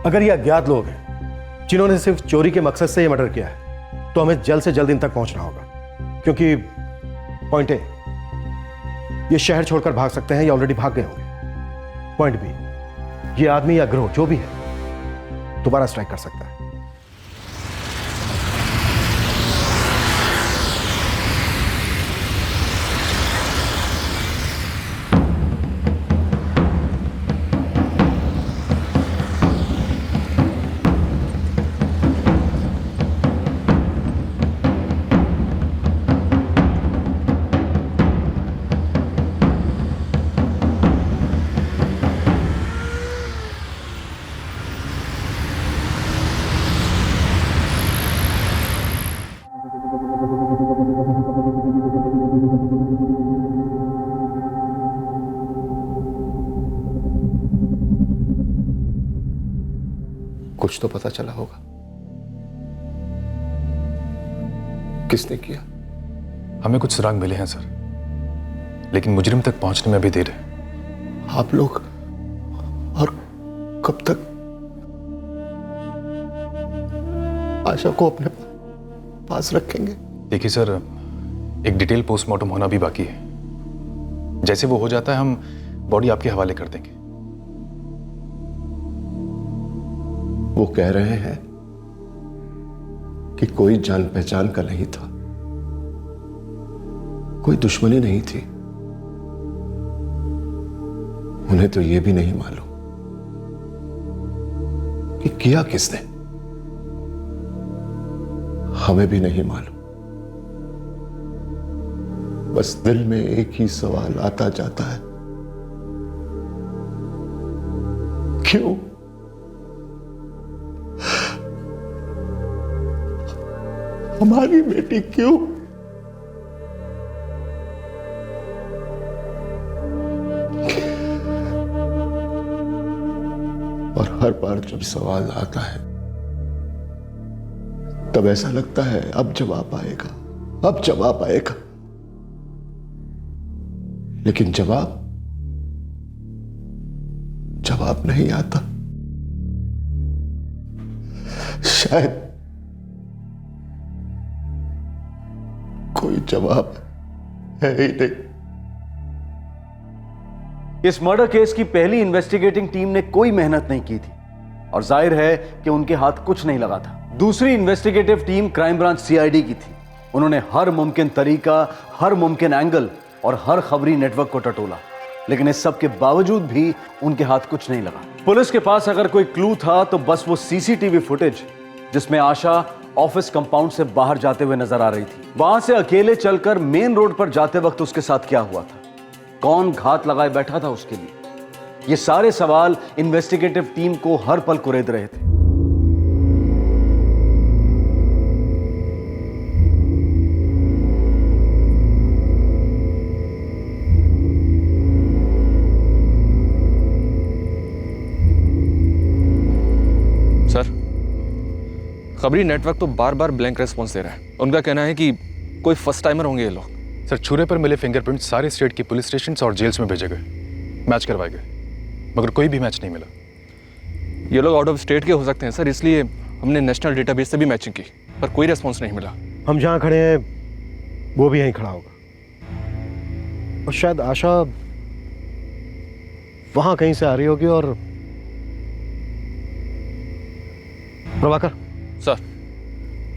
अगर ये अज्ञात लोग हैं जिन्होंने सिर्फ चोरी के मकसद से ये मर्डर किया है, तो हमें जल्द से जल्द इन तक पहुंचना होगा, क्योंकि पॉइंट ए, ये शहर छोड़कर भाग सकते हैं या ऑलरेडी भाग गए होंगे। पॉइंट बी, ये आदमी या गिरोह जो भी है दोबारा स्ट्राइक कर सकता है। कुछ तो पता चला होगा, किसने किया? हमें कुछ सुराग मिले हैं सर, लेकिन मुजरिम तक पहुंचने में अभी देर है। आप लोग और कब तक आशा को अपने पास रखेंगे? देखिए सर, एक डिटेल पोस्टमार्टम होना भी बाकी है। जैसे वो हो जाता है हम बॉडी आपके हवाले कर देंगे। वो कह रहे हैं कि कोई जान पहचान का नहीं था, कोई दुश्मनी नहीं थी। उन्हें तो यह भी नहीं मालूम कि किया किसने, हमें भी नहीं मालूम। बस दिल में एक ही सवाल आता जाता है, क्यों? हमारी बेटी क्यों? और हर बार जब सवाल आता है तब ऐसा लगता है अब जवाब आएगा, अब जवाब आएगा, लेकिन जवाब नहीं आता। शायद कोई जवाब है ही नहीं। इस मर्डर केस की पहली इन्वेस्टिगेटिंग टीम ने कोई मेहनत नहीं की थी और जाहिर है कि उनके हाथ कुछ नहीं लगा था। दूसरी investigative team crime branch CID की थी। उन्होंने हर मुमकिन तरीका, हर मुमकिन एंगल और हर खबरी नेटवर्क को टटोला, लेकिन इस सब के बावजूद भी उनके हाथ कुछ नहीं लगा। पुलिस के पास अगर कोई क्लू था तो बस वो सीसीटीवी फुटेज जिसमें आशा ऑफिस कंपाउंड से बाहर जाते हुए नजर आ रही थी। वहां से अकेले चलकर मेन रोड पर जाते वक्त उसके साथ क्या हुआ था, कौन घात लगाए बैठा था उसके लिए, ये सारे सवाल इन्वेस्टिगेटिव टीम को हर पल कुरेद रहे थे। सर, खबरी नेटवर्क तो बार बार ब्लैंक रेस्पॉन्स दे रहा है। उनका कहना है कि कोई फर्स्ट टाइमर होंगे ये लोग। सर, छुरे पर मिले फिंगरप्रिंट सारे स्टेट की पुलिस स्टेशन और जेल्स में भेजे गए, मैच करवाए गए, मगर कोई भी मैच नहीं मिला। ये लोग आउट ऑफ स्टेट के हो सकते हैं सर, इसलिए हमने नेशनल डेटाबेस से भी मैचिंग की, पर कोई रेस्पॉन्स नहीं मिला। हम जहाँ खड़े हैं वो भी यहीं खड़ा होगा और शायद आशा वहां कहीं से आ रही होगी। और प्रभाकर सर,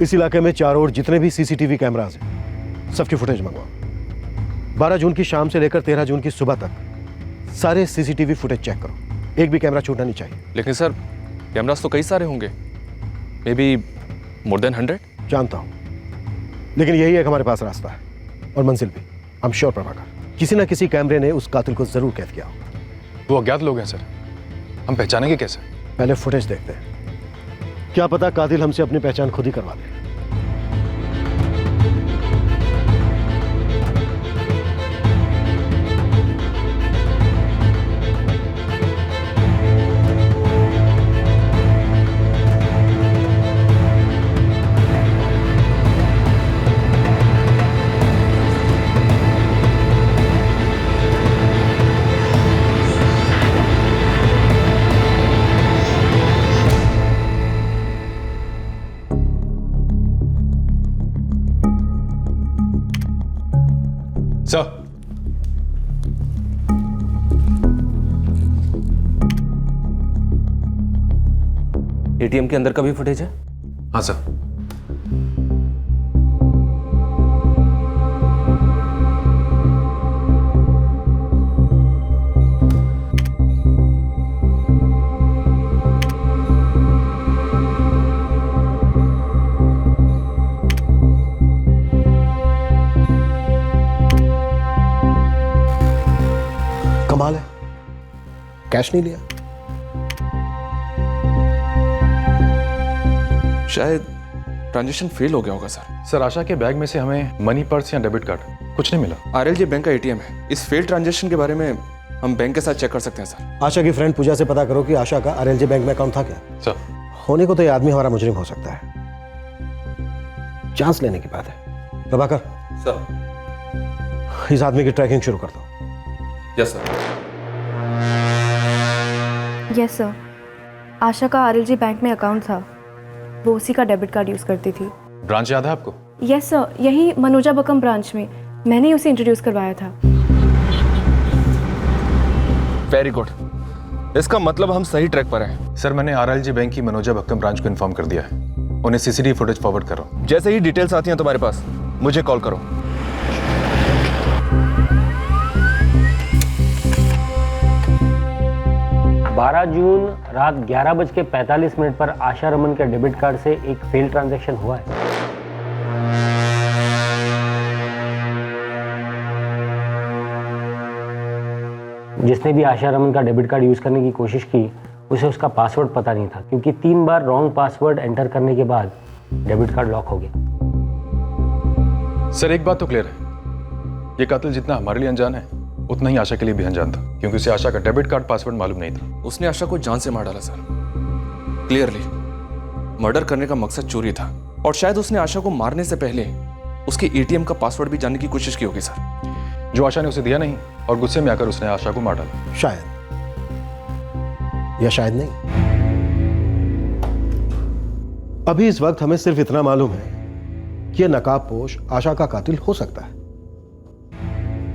इस इलाके में चारों ओर जितने भी सीसीटीवी कैमरास हैं सबकी फुटेज मंगवाओ। 12 जून की शाम से लेकर 13 जून की सुबह तक सारे सीसीटीवी फुटेज चेक करो, एक भी कैमरा छूटना नहीं चाहिए। लेकिन सर, कैमरास तो कई सारे होंगे, मे बी मोर देन 100। जानता हूं, लेकिन यही एक हमारे पास रास्ता है और मंजिल भी। आई एम श्योर प्रभाकर, किसी ना किसी कैमरे ने उस कातिल को जरूर कैद किया हो। वो अज्ञात लोग हैं सर, हम पहचानेंगे कैसे? पहले फुटेज देखते हैं, क्या पता कातिल हमसे अपनी पहचान खुद ही करवा दे। सर, एटीएम के अंदर का भी फुटेज है? हाँ सर। कमाल है, कैश नहीं लिया। शायद ट्रांजैक्शन फेल हो गया होगा सर। सर, आशा के बैग में से हमें मनी पर्स या डेबिट कार्ड कुछ नहीं मिला। आरएलजी बैंक का एटीएम है। इस फेल ट्रांजैक्शन के बारे में हम बैंक के साथ चेक कर सकते हैं सर। आशा की फ्रेंड पूजा से पता करो कि आशा का आरएलजी बैंक में अकाउंट था क्या। सर, होने को तो ये आदमी हमारा मुजरिम हो सकता है, चांस लेने की बात है। प्रभाकर सर, इस आदमी की ट्रैकिंग शुरू कर दो। Yes sir. यस सर, आशा का आरएलजी बैंक में अकाउंट था, वो उसी का डेबिट कार्ड यूज़ करती थी। ब्रांच याद है आपको? यस सर, यही मनोजा बकम ब्रांच में, मैंने ही उसे इंट्रोड्यूस करवाया था। वेरी गुड, इसका मतलब हम सही ट्रैक पर हैं। सर, मैंने आरएलजी बैंक की मनोजा बक्कम ब्रांच को इन्फॉर्म कर दिया है, उन्हें सीसीटीवी फुटेज फॉरवर्ड करो। जैसे ही डिटेल्स आती हैं तुम्हारे पास मुझे कॉल करो। बारह जून रात 11:45 पर आशा रमन के डेबिट कार्ड से एक फेल ट्रांजैक्शन हुआ है। जिसने भी आशा रमन का डेबिट कार्ड यूज करने की कोशिश की उसे उसका पासवर्ड पता नहीं था, क्योंकि 3 बार रॉन्ग पासवर्ड एंटर करने के बाद डेबिट कार्ड लॉक हो गया। सर, एक बात तो क्लियर है, ये कातिल जितना हमारे लिए अनजान है उतना ही आशा के लिए भी अनजान था, क्योंकि उसे आशा का डेबिट कार्ड पासवर्ड मालूम नहीं था। उसने आशा को जान से मार डाला सर। क्लियरली मर्डर करने का मकसद चोरी था, और शायद उसने आशा को मारने से पहले उसके एटीएम का पासवर्ड भी जानने की कोशिश की होगी सर, जो आशा ने उसे दिया नहीं, और गुस्से में आकर उसने आशा को मार डाला। शायद या शायद नहीं। अभी इस वक्त हमें सिर्फ इतना मालूम है कि यह नकाबपोश आशा का कातिल हो सकता है,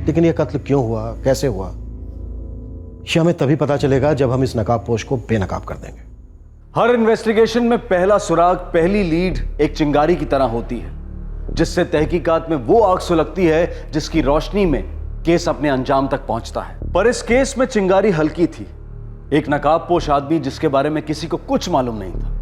लेकिन यह कत्ल क्यों हुआ, कैसे हुआ, ये हमें तभी पता चलेगा जब हम इस नकाबपोश को बेनकाब कर देंगे। हर इन्वेस्टिगेशन में पहला सुराग, पहली लीड एक चिंगारी की तरह होती है, जिससे तहकीकात में वो आग सुलगती है जिसकी रोशनी में केस अपने अंजाम तक पहुंचता है। पर इस केस में चिंगारी हल्की थी। एक नकाबपोश आदमी जिसके बारे में किसी को कुछ मालूम नहीं था,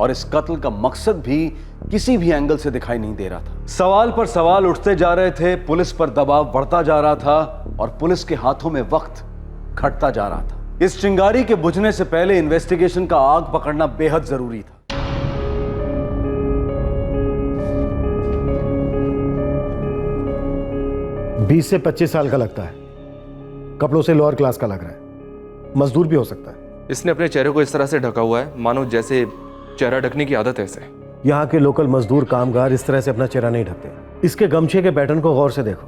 और इस कत्ल का मकसद भी किसी भी एंगल से दिखाई नहीं दे रहा था। सवाल पर सवाल उठते जा रहे थे, पुलिस पर दबाव बढ़ता जा रहा था और पुलिस के हाथों में वक्त घटता जा रहा था। इस चिंगारी के बुझने से पहले इन्वेस्टिगेशन का आग पकड़ना बेहद जरूरी था। बीस से 25 साल का लगता है, कपड़ों से लोअर क्लास का लग रहा है, मजदूर भी हो सकता है। इसने अपने चेहरे को इस तरह से ढका हुआ है मानो जैसे चेहरा ढकने की आदत है इसे। यहाँ के लोकल मजदूर कामगार इस तरह से अपना चेहरा नहीं ढकते। इसके गमछे के पैटर्न को गौर से देखो,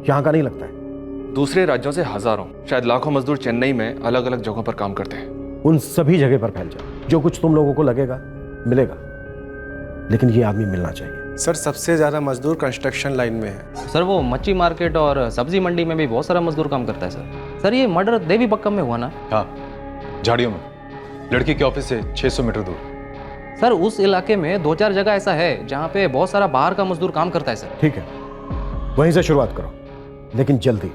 यहाँ का नहीं लगता है। दूसरे राज्यों से हजारों, शायद लाखों मजदूर चेन्नई में अलग अलग जगहों पर काम करते हैं। उन सभी जगह पर फैल जाए, जो कुछ तुम लोगों को लगेगा मिलेगा, लेकिन ये आदमी मिलना चाहिए। सर सबसे ज़्यादा मजदूर कंस्ट्रक्शन लाइन में है। सर वो मच्छी मार्केट और सब्जी मंडी में भी बहुत सारा मजदूर काम करता है सर। सर ये मर्डर देवी बक्कम में हुआ ना? हाँ, झाड़ियों में, लड़की के ऑफिस से 600 मीटर दूर। सर उस इलाके में 2-4 जगह ऐसा है जहाँ पे बहुत सारा बाहर का मजदूर काम करता है सर। ठीक है, वहीं से शुरुआत करो, लेकिन जल्दी।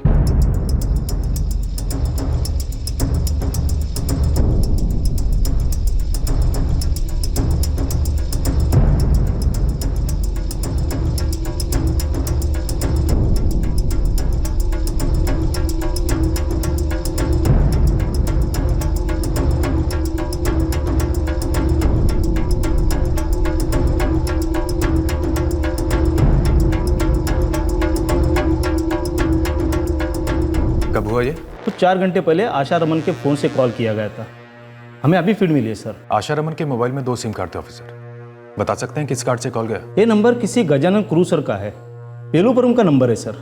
कब हुआ ये? तो 4 घंटे पहले आशा रमन के फ़ोन से कॉल किया गया था। हमें अभी फीड मिली है सर। आशा रमन के मोबाइल में 2 सिम कार्ड थे ऑफिसर। बता सकते हैं किस कार्ड से कॉल गया? ये नंबर किसी गजानन क्रूसर का है, बेलूपुरम का नंबर है सर।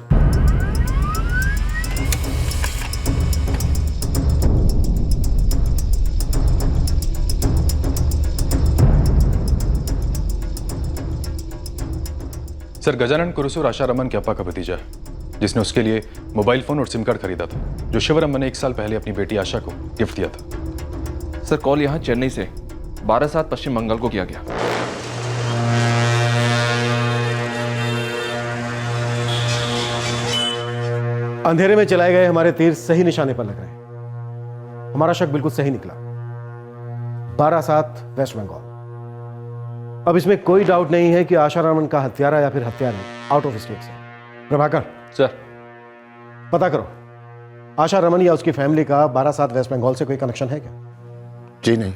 सर गजानन कुरुसुर आशा रमन के अप्पा का भतीजा है, जिसने उसके लिए मोबाइल फोन और सिम कार्ड खरीदा था, जो शिवरमन ने 1 साल पहले अपनी बेटी आशा को गिफ्ट दिया था। सर कॉल यहाँ चेन्नई से 12/7 पश्चिम बंगाल को किया गया। अंधेरे में चलाए गए हमारे तीर सही निशाने पर लग रहे हैं। हमारा शक बिल्कुल सही निकला। 12/7 वेस्ट बंगाल। अब इसमें कोई डाउट नहीं है कि आशा रमन का हत्यारा या फिर हत्यारी आउट ऑफ स्टेट से। प्रभाकर सर पता करो, आशा रमन या उसकी फैमिली का 12/7 वेस्ट बंगाल से कोई कनेक्शन है क्या? जी नहीं,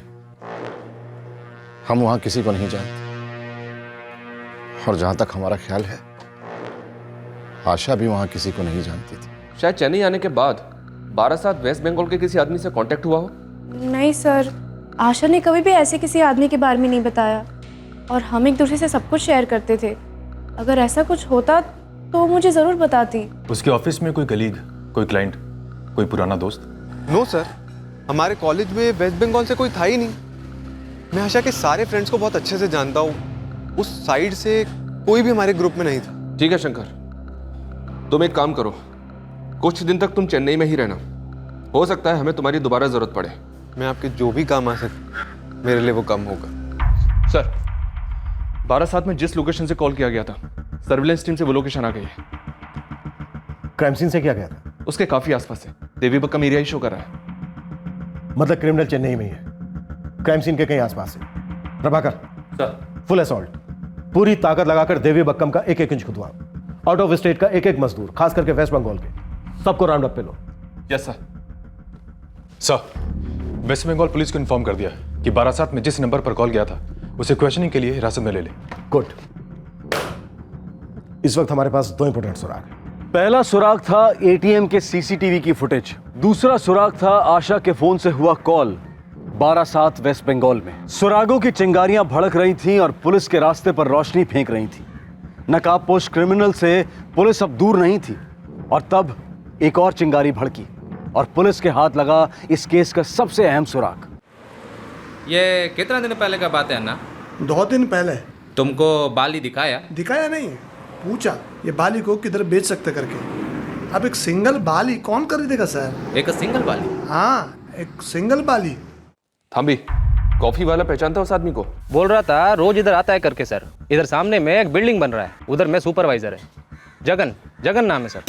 हम वहां किसी को नहीं जानते, और जहां तक हमारा ख्याल है आशा भी वहां किसी को नहीं जानती थी। शायद चेन्नई आने के बाद 12/7 वेस्ट बंगाल के किसी आदमी से कांटेक्ट हुआ हो। नहीं सर, आशा ने कभी भी ऐसे किसी आदमी के बारे में नहीं बताया, और हम एक दूसरे से सब कुछ शेयर करते थे। अगर ऐसा कुछ होता तो मुझे ज़रूर बताती। उसके ऑफिस में कोई कलीग, कोई क्लाइंट, कोई पुराना दोस्त? नो सर, हमारे कॉलेज में वेस्ट बंगाल से कोई था ही नहीं। मैं आशा के सारे फ्रेंड्स को बहुत अच्छे से जानता हूँ, उस साइड से कोई भी हमारे ग्रुप में नहीं था। ठीक है शंकर, तुम एक काम करो, कुछ दिन तक तुम चेन्नई में ही रहना। हो सकता है हमें तुम्हारी दोबारा जरूरत पड़े। मैं आपके जो भी काम आ सके मेरे लिए वो कम होगा। सर 12/7 में जिस लोकेशन से कॉल किया गया था, सर्विलेंस टीम से वो लोकेशन आ गई है। क्राइम सीन से क्या गया था? उसके काफी आसपास है। देवी बक्कम एरिया ही शो कर रहा है। मतलब क्रिमिनल चेन्नई में ही है, क्राइम सीन के कहीं आसपास है। प्रभाकर सर, फुल असॉल्ट, पूरी ताकत लगाकर देवी बक्कम का एक इंच खुदवाओ। आउट ऑफ स्टेट का एक मजदूर, खास करके वेस्ट बंगाल के, सबको राउंड अप पे लो। Yes sir. Sir West Bengal police को इन्फॉर्म कर दिया कि 12/7 में जिस नंबर पर कॉल गया था उसे क्वेश्चनिंग के लिए हिरासत में ले ले। गुड। इस वक्त हमारे पास 2 इंपॉर्टेंट सुराग हैं। पहला सुराग था एटीएम के सीसीटीवी की फुटेज। दूसरा सुराग था आशा के फोन से हुआ कॉल 12/7 वेस्ट बंगाल में। सुरागों की चिंगारियां भड़क रही थीं और पुलिस के रास्ते पर रोशनी फेंक रही थी। नकाबपोश क्रिमिनल से पुलिस अब दूर नहीं थी, और तब एक और चिंगारी भड़की और पुलिस के हाथ लगा इस केस का सबसे अहम सुराग। ये कितना दिन पहले का बात है ना? 2 दिन पहले। तुमको बाली दिखाया? दिखाया नहीं, पूछा ये बाली को किधर बेच सकते करके। अब एक सिंगल बाली कौन खरीदेगा सर? एक सिंगल बाली? हाँ, एक सिंगल बाली। थांबी, कॉफी वाला पहचानता उस आदमी को? बोल रहा था रोज इधर आता है करके सर। इधर सामने में एक बिल्डिंग बन रहा है, उधर मैं सुपरवाइजर है। जगन नाम है सर।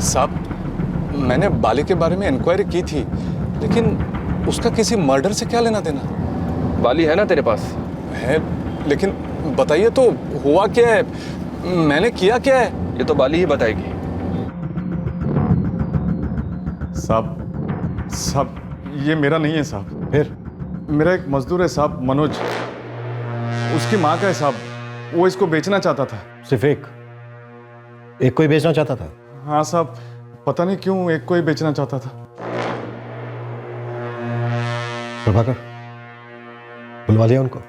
साहब, मैंने बाली के बारे में इंक्वायरी की थी, लेकिन उसका किसी मर्डर से क्या लेना देना? बाली है ना तेरे पास? है, लेकिन बताइए तो हुआ क्या है, मैंने किया क्या है? ये तो बाली ही बताएगी। साहब ये मेरा नहीं है साहब। फिर? मेरा एक मजदूर है साहब, मनोज। उसकी माँ का है साहब, वो इसको बेचना चाहता था। सिर्फ एक कोई बेचना चाहता था? हाँ साहब, पता नहीं क्यों एक को ही बेचना चाहता था। प्रभाकर, बुलवा लिया उनको?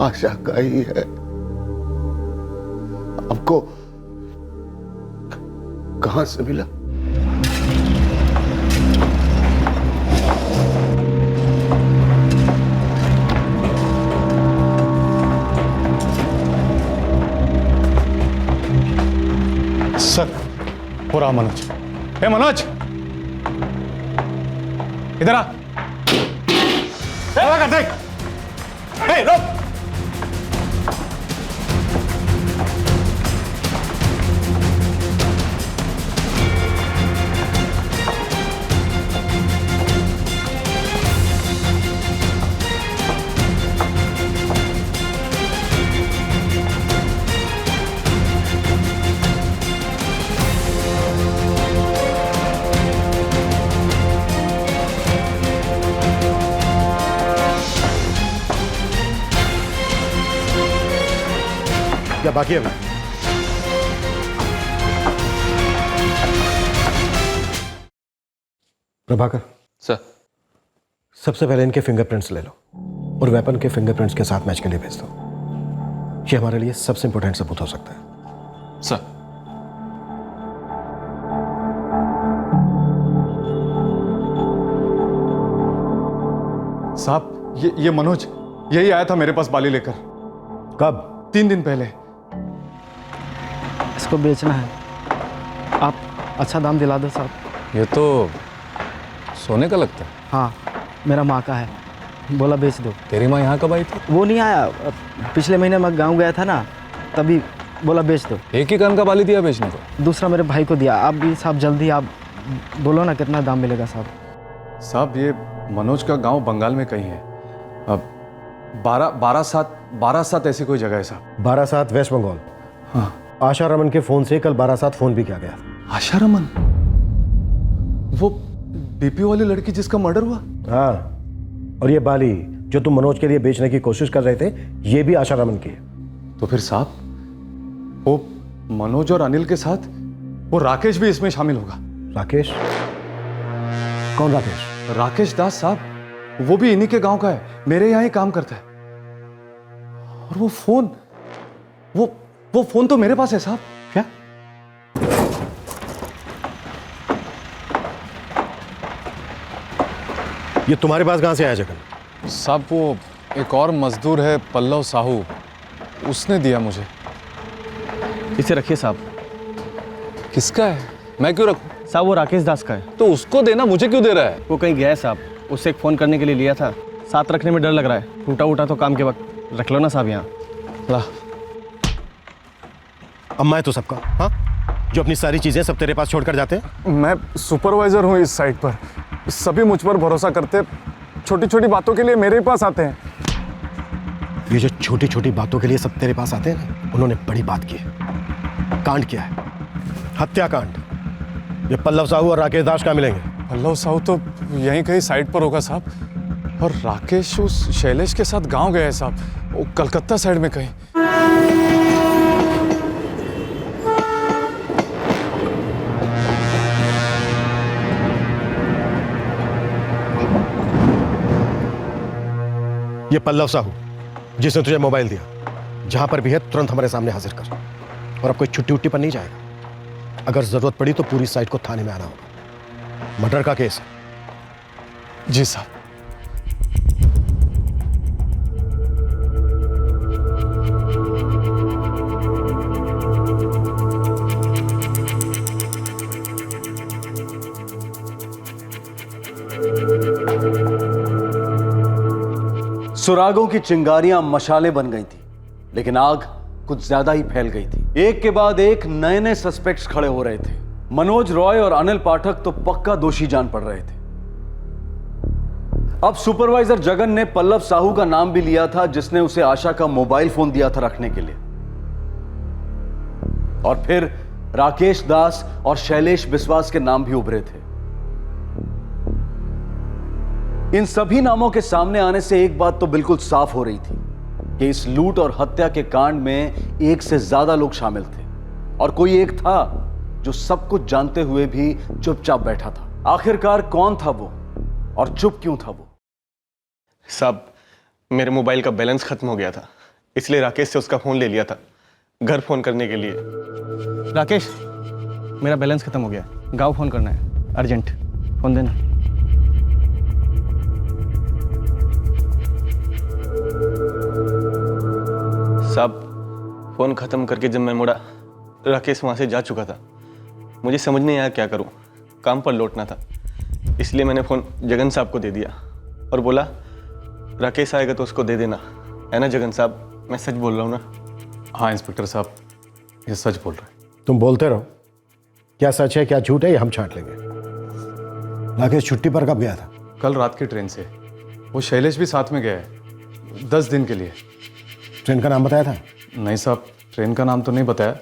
आशा का ही है। आपको कहां से मिला? सर, हो रहा मनोज। ए मनोज, इधर आ। देख, रुक। या बाकी है? प्रभाकर सर, सबसे पहले इनके फिंगरप्रिंट्स ले लो और वेपन के फिंगरप्रिंट्स के साथ मैच के लिए भेज दो। ये हमारे लिए सबसे इंपॉर्टेंट सबूत हो सकता है। सर। साहब, ये मनोज यही आया था मेरे पास बाली लेकर। कब? 3 दिन पहले। इसको बेचना है, आप अच्छा दाम दिला दो साहब। ये तो सोने का लगता है। हाँ, मेरा माँ का है, बोला बेच दो। तेरी माँ यहाँ कब आई थी? वो नहीं आया, पिछले महीने मैं गांव गया था ना, तभी बोला बेच दो। एक ही कान का बाली दिया बेचने को? दूसरा मेरे भाई को दिया। आप भी साहब जल्दी आप बोलो ना कितना दाम मिलेगा साहब। साहब, ये मनोज का गांव बंगाल में कहीं है। अब 12/7 ऐसी कोई जगह है साहब। 12/7 वेस्ट बंगाल। हाँ। आशा रमन के फोन से कल 12/7 फोन भी किया गया। आशा रमन? वो बीपी वाली लड़की जिसका मर्डर हुआ? हाँ, और ये बाली जो तुम मनोज के लिए बेचने की कोशिश कर रहे थे, ये भी आशा रमन की है। तो फिर साहब, वो मनोज और अनिल के साथ वो राकेश भी इसमें शामिल होगा। राकेश? कौन राकेश? राकेश दास साहब, वो भी इन्हीं के गांव का है, मेरे यहाँ ही काम करता है। और वो फोन तो मेरे पास है साहब। क्या? ये तुम्हारे पास कहां से आया जगन? साहब, वो एक और मजदूर है पल्लव साहू, उसने दिया मुझे। इसे रखिए साहब। किसका है? मैं क्यों रखूं? साहब वो राकेश दास का है। तो उसको देना, मुझे क्यों दे रहा है? वो कहीं गया है साहब, उससे एक फ़ोन करने के लिए लिया था, साथ रखने में डर लग रहा है। टूटा उटा तो काम के वक्त रख लो ना साहब यहाँ। ला, अम्मा है तो सबका। हाँ, जो अपनी सारी चीजें सब तेरे पास छोड़कर जाते हैं? मैं सुपरवाइजर हूँ इस साइट पर, सभी मुझ पर भरोसा करते, छोटी छोटी बातों के लिए मेरे ही पास आते हैं। ये जो छोटी छोटी बातों के लिए सब तेरे पास आते हैं ना, उन्होंने बड़ी बात की है, कांड किया है, हत्याकांड। ये पल्लव साहू और राकेश दास कहाँ मिलेंगे? पल्लव साहू तो यहीं कहीं साइड पर होगा साहब, और राकेश उस शैलेश के साथ गांव गए हैं साहब, वो कलकत्ता साइड में कहीं। ये पल्लव साहू जिसने तुझे मोबाइल दिया, जहां पर भी है तुरंत हमारे सामने हाजिर कर, और अब कोई छुट्टी उट्टी पर नहीं जाएगा। अगर जरूरत पड़ी तो पूरी साइट को थाने में आना होगा। मर्डर का केस है। जी साहब। सुरागों की चिंगारियां मशाले बन गई थी, लेकिन आग कुछ ज्यादा ही फैल गई थी। एक के बाद एक नए नए सस्पेक्ट्स खड़े हो रहे थे। मनोज रॉय और अनिल पाठक तो पक्का दोषी जान पड़ रहे थे। अब सुपरवाइजर जगन ने पल्लव साहू का नाम भी लिया था, जिसने उसे आशा का मोबाइल फोन दिया था रखने के लिए। और फिर राकेश दास और शैलेश विश्वास के नाम भी उभरे थे। इन सभी नामों के सामने आने से एक बात तो बिल्कुल साफ हो रही थी कि इस लूट और हत्या के कांड में एक से ज्यादा लोग शामिल थे, और कोई एक था जो सब कुछ जानते हुए भी चुपचाप बैठा था। आखिरकार कौन था वो, और चुप क्यों था वो? साहब, मेरे मोबाइल का बैलेंस खत्म हो गया था, इसलिए राकेश से उसका फोन ले लिया था घर फोन करने के लिए। राकेश, मेरा बैलेंस खत्म हो गया, गांव फोन करना है, अर्जेंट, फोन देना। साहब, फोन खत्म करके जब मैं मुड़ा, राकेश वहां से जा चुका था। मुझे समझ नहीं आया क्या करूं, काम पर लौटना था, इसलिए मैंने फोन जगन साहब को दे दिया और बोला राकेश आएगा तो उसको दे देना, है ना जगन साहब? मैं सच बोल रहा हूँ ना? हाँ इंस्पेक्टर साहब, ये सच बोल रहे हैं। तुम बोलते रहो, क्या सच है क्या झूठ है ये हम छांट लेंगे। राकेश छुट्टी पर कब गया था? कल रात की ट्रेन से। वो शैलेश भी साथ में गया है 10 दिन के लिए। ट्रेन का नाम बताया था? नहीं साहब, ट्रेन का नाम तो नहीं बताया,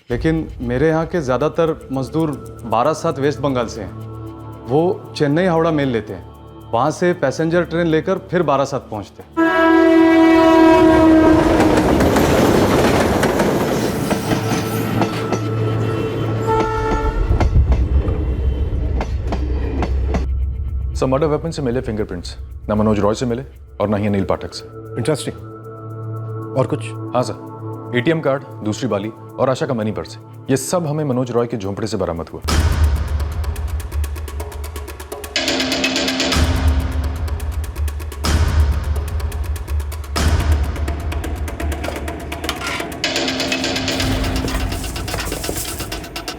लेकिन मेरे यहाँ के ज़्यादातर मजदूर बारासात वेस्ट बंगाल से हैं। वो चेन्नई हावड़ा मेल लेते हैं, वहाँ से पैसेंजर ट्रेन लेकर फिर बारासात पहुँचते हैं। सब मर्डर वेपन से मिले फिंगरप्रिंट्स, ना मनोज रॉय से मिले और ना ही अनिल पाठक से। इंटरेस्टिंग। और कुछ? हाँ सर, एटीएम कार्ड, दूसरी बाली और आशा का मनी पर्स, ये सब हमें मनोज रॉय के झोंपड़े से बरामद हुआ।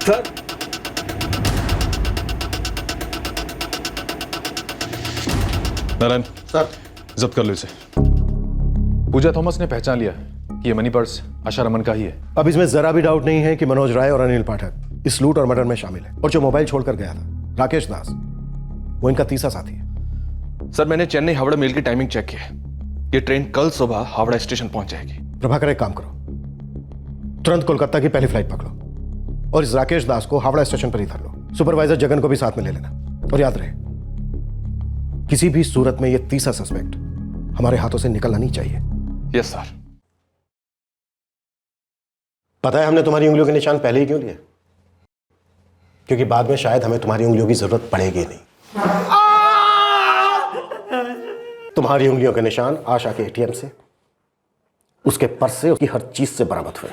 सर, नारायण सर, जब्त कर लो इसे। पूजा थॉमस ने पहचान लिया कि ये मनी पर्स आशा रमन का ही है। अब इसमें जरा भी डाउट नहीं है कि मनोज राय और अनिल पाठक इस लूट और मर्डर में शामिल है। और जो मोबाइल छोड़कर गया था राकेश दास, वो इनका तीसरा साथी है। सर, मैंने चेन्नई हावड़ा मेल की टाइमिंग चेक की है। ये ट्रेन कल सुबह हावड़ा स्टेशन पहुंच जाएगी। प्रभाकर, एक काम करो, तुरंत कोलकाता की पहली फ्लाइट पकड़ो और इस राकेश दास को हावड़ा स्टेशन पर ही धर लो। सुपरवाइजर जगन को भी साथ में ले लेना। और याद रहे, किसी भी सूरत में यह तीसरा सस्पेक्ट हमारे हाथों से निकलना नहीं चाहिए। Yes sir. पता है हमने तुम्हारी उंगलियों के निशान पहले ही क्यों लिए? क्योंकि बाद में शायद हमें तुम्हारी उंगलियों की जरूरत पड़ेगी नहीं। तुम्हारी उंगलियों के निशान आशा के एटीएम से, उसके पर्स से, उसकी हर चीज से बरामद हुए,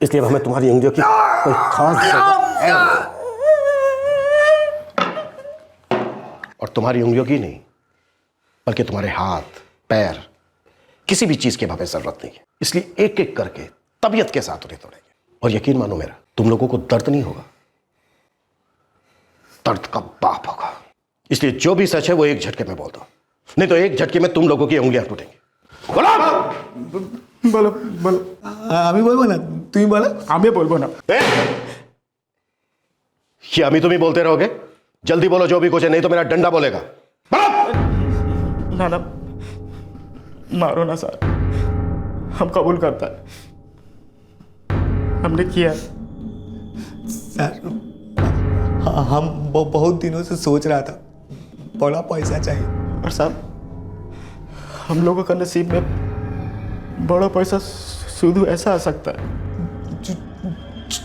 इसलिए अब हमें तुम्हारी उंगलियों की कोई खास और तुम्हारी उंगलियों की नहीं, बल्कि तुम्हारे हाथ, पैर, किसी भी चीज की हमें जरूरत नहीं है। इसलिए एक एक करके तबीयत के साथ उन्हें तोड़ेंगे। और यकीन मानो मेरा, तुम लोगों को दर्द नहीं होगा, दर्द का बाप होगा। इसलिए जो भी सच है वो एक झटके में बोल दो, नहीं तो एक झटके में तुम लोगों की उंगलियां टूटेंगी। बोलो बोलो, आम्ही बोलबो ना, तुम्ही बोला, आम्ही बोलबो ना। ये अभी तुम ही बोलते रहोगे? जल्दी बोलो जो भी कुछ है, नहीं तो मेरा डंडा बोलेगा। ना ना, मारो ना सर, हम कबूल करता है, हमने किया। सर हम बहुत दिनों से सोच रहा था, बड़ा पैसा चाहिए। और साहब हम लोगों का नसीब में बड़ा पैसा शुद्ध ऐसा आ सकता है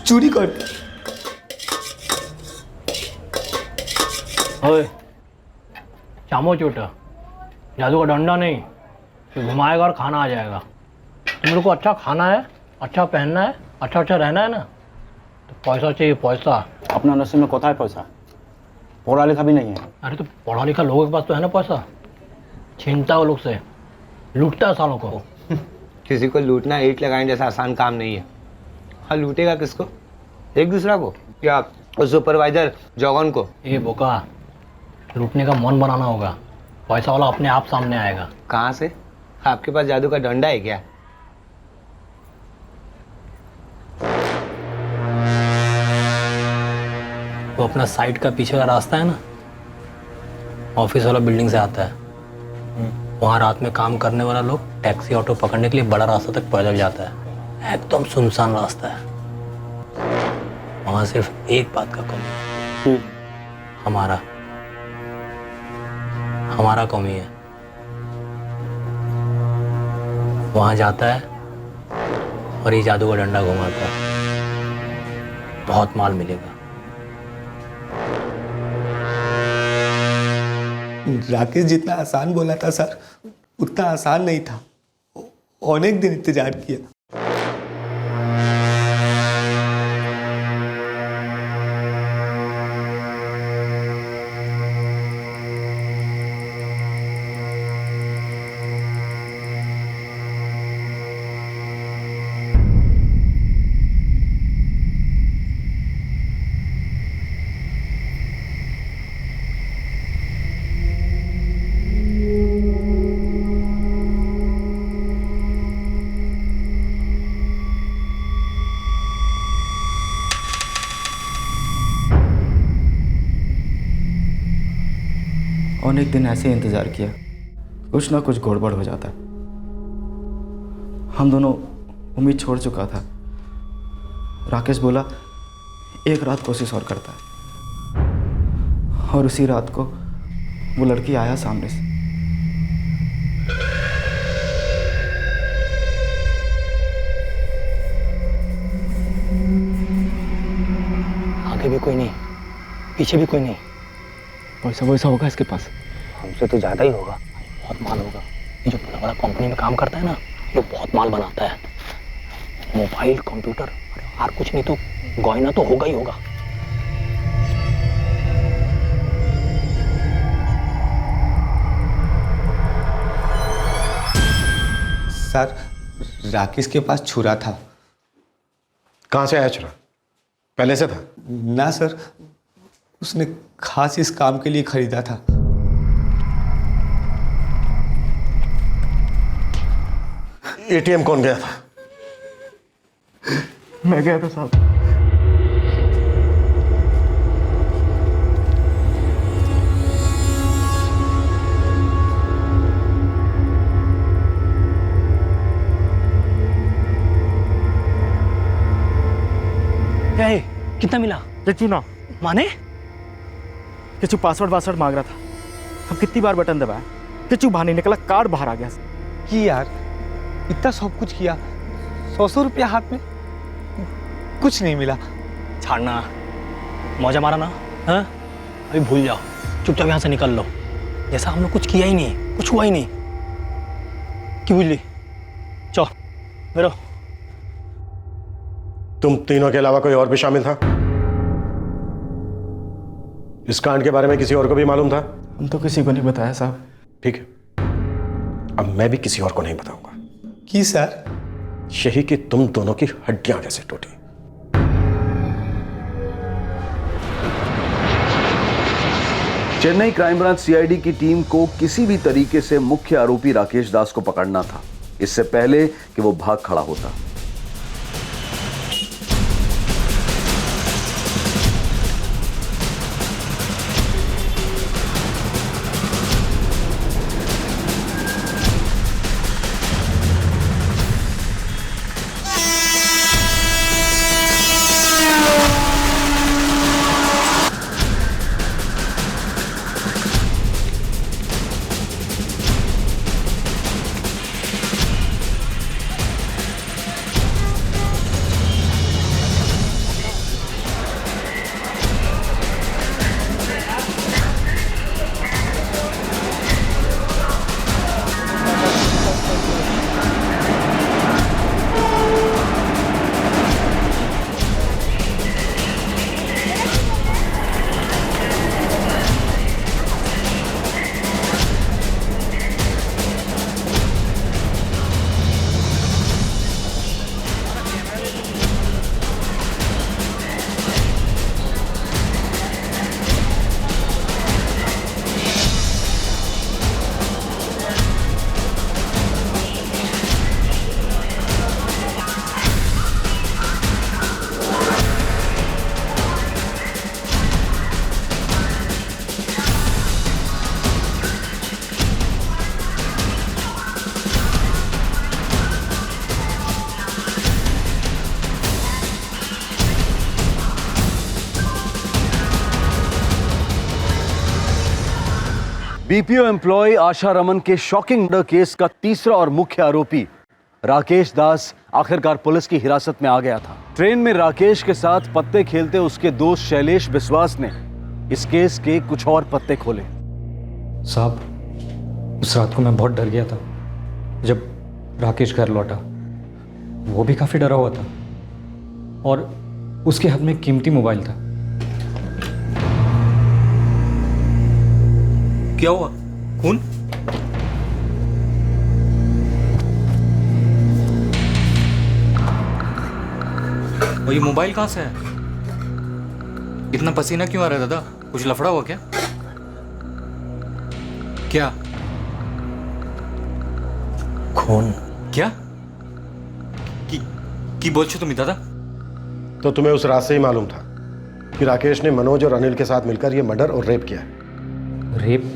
चोरी करके। ओए चामो चोटा, जादू का डंडा नहीं, ये घुमाएगा और खाना आ जाएगा। तुम लोग को अच्छा खाना है, अच्छा पहनना है, अच्छा अच्छा रहना है ना, तो पैसा चाहिए, पैसा। अपना नसीब में कोता है पैसा, पढ़ा लिखा भी नहीं है। अरे तो पढ़ा लिखा लोगों के पास तो है ना पैसा, छीनता वो लोग से, लूटता है सालों को। किसी को लूटना ईंट लगाने जैसा आसान काम नहीं है। हाँ, लूटेगा किसको? एक दूसरा को या उस सुपरवाइजर जॉगन को? ये बोका, लूटने का मन बनाना होगा, पैसा वाला अपने आप सामने आएगा। कहाँ से? आपके पास जादू का डंडा है क्या? वो अपना साइड का पीछे का रास्ता है ना, ऑफिस वाला बिल्डिंग से आता है, वहाँ रात में काम करने वाला लोग टैक्सी ऑटो पकड़ने के लिए बड़ा रास्ता तक पैदल जाता है, एकदम सुनसान रास्ता है। वहाँ सिर्फ एक बात का कमी है, हमारा कमी है। वहाँ जाता है और ये जादू का डंडा घुमाता है, बहुत माल मिलेगा। राकेश जितना आसान बोला था सर, उतना आसान नहीं था। अनेक दिन इंतजार किया। अनेक दिन ऐसे ही इंतजार किया, कुछ ना कुछ गड़बड़ हो जाता। हम दोनों उम्मीद छोड़ चुका था। राकेश बोला एक रात कोशिश और करता है, और उसी रात को वो लड़की आया सामने से। आगे भी कोई नहीं, पीछे भी कोई नहीं। पैसा वैसा होगा इसके पास? हमसे तो ज़्यादा ही होगा, बहुत माल होगा। ये जो बड़ा बड़ा कंपनी में काम करता है ना, ये बहुत माल बनाता है, मोबाइल, कंप्यूटर, और कुछ नहीं तो गहना तो होगा ही होगा। सर राकेश के पास छुरा था। कहाँ से आया छुरा? पहले से था? ना सर, उसने खास इस काम के लिए खरीदा था। एटीएम कौन गया था? मैं गया था साहब। क्या है? कितना मिला? किचू ना माने? किचू पासवर्ड मांग रहा था। हम कितनी बार बटन दबाया, किचू बाहर नहीं निकला, कार्ड बाहर आ गया। कि यार इतना सब कुछ किया, 100 रुपया हाथ में, कुछ नहीं मिला। छाड़ना, मौजा मारा ना, हाँ? अभी भूल जाओ, चुपचाप यहाँ से निकल लो, जैसा हम लोग कुछ किया ही नहीं, कुछ हुआ ही नहीं। क्यों बुझली? चलो मेरो। तुम तीनों के अलावा कोई और भी शामिल था? इस कांड के बारे में किसी और को भी मालूम था? हम तो किसी को नहीं बताया साहब। ठीक है, अब मैं भी किसी और को नहीं बताऊंगा। कि सर? यही कि तुम दोनों की हड्डियां कैसे टूटी। चेन्नई क्राइम ब्रांच सीआईडी की टीम को किसी भी तरीके से मुख्य आरोपी राकेश दास को पकड़ना था, इससे पहले कि वो भाग खड़ा होता। बीपीओ एम्प्लॉय आशा रमन के शॉकिंग मर्डर केस का तीसरा और मुख्य आरोपी राकेश दास आखिरकार पुलिस की हिरासत में आ गया था। ट्रेन में राकेश के साथ पत्ते खेलते उसके दोस्त शैलेश बिस्वास ने इस केस के कुछ और पत्ते खोले। साहब, उस रात को मैं बहुत डर गया था जब राकेश घर लौटा। वो भी काफ़ी डरा हुआ था और उसके हाथ में कीमती मोबाइल था। क्या हुआ? खून? और ये मोबाइल कहाँ से है? इतना पसीना क्यों आ रहा है दादा? कुछ लफड़ा हुआ क्या? क्या? खून? क्या? की बोल छो तुम्हें दादा? तो तुम्हें उस रात से ही मालूम था कि राकेश ने मनोज और अनिल के साथ मिलकर यह मर्डर और रेप किया है? रेप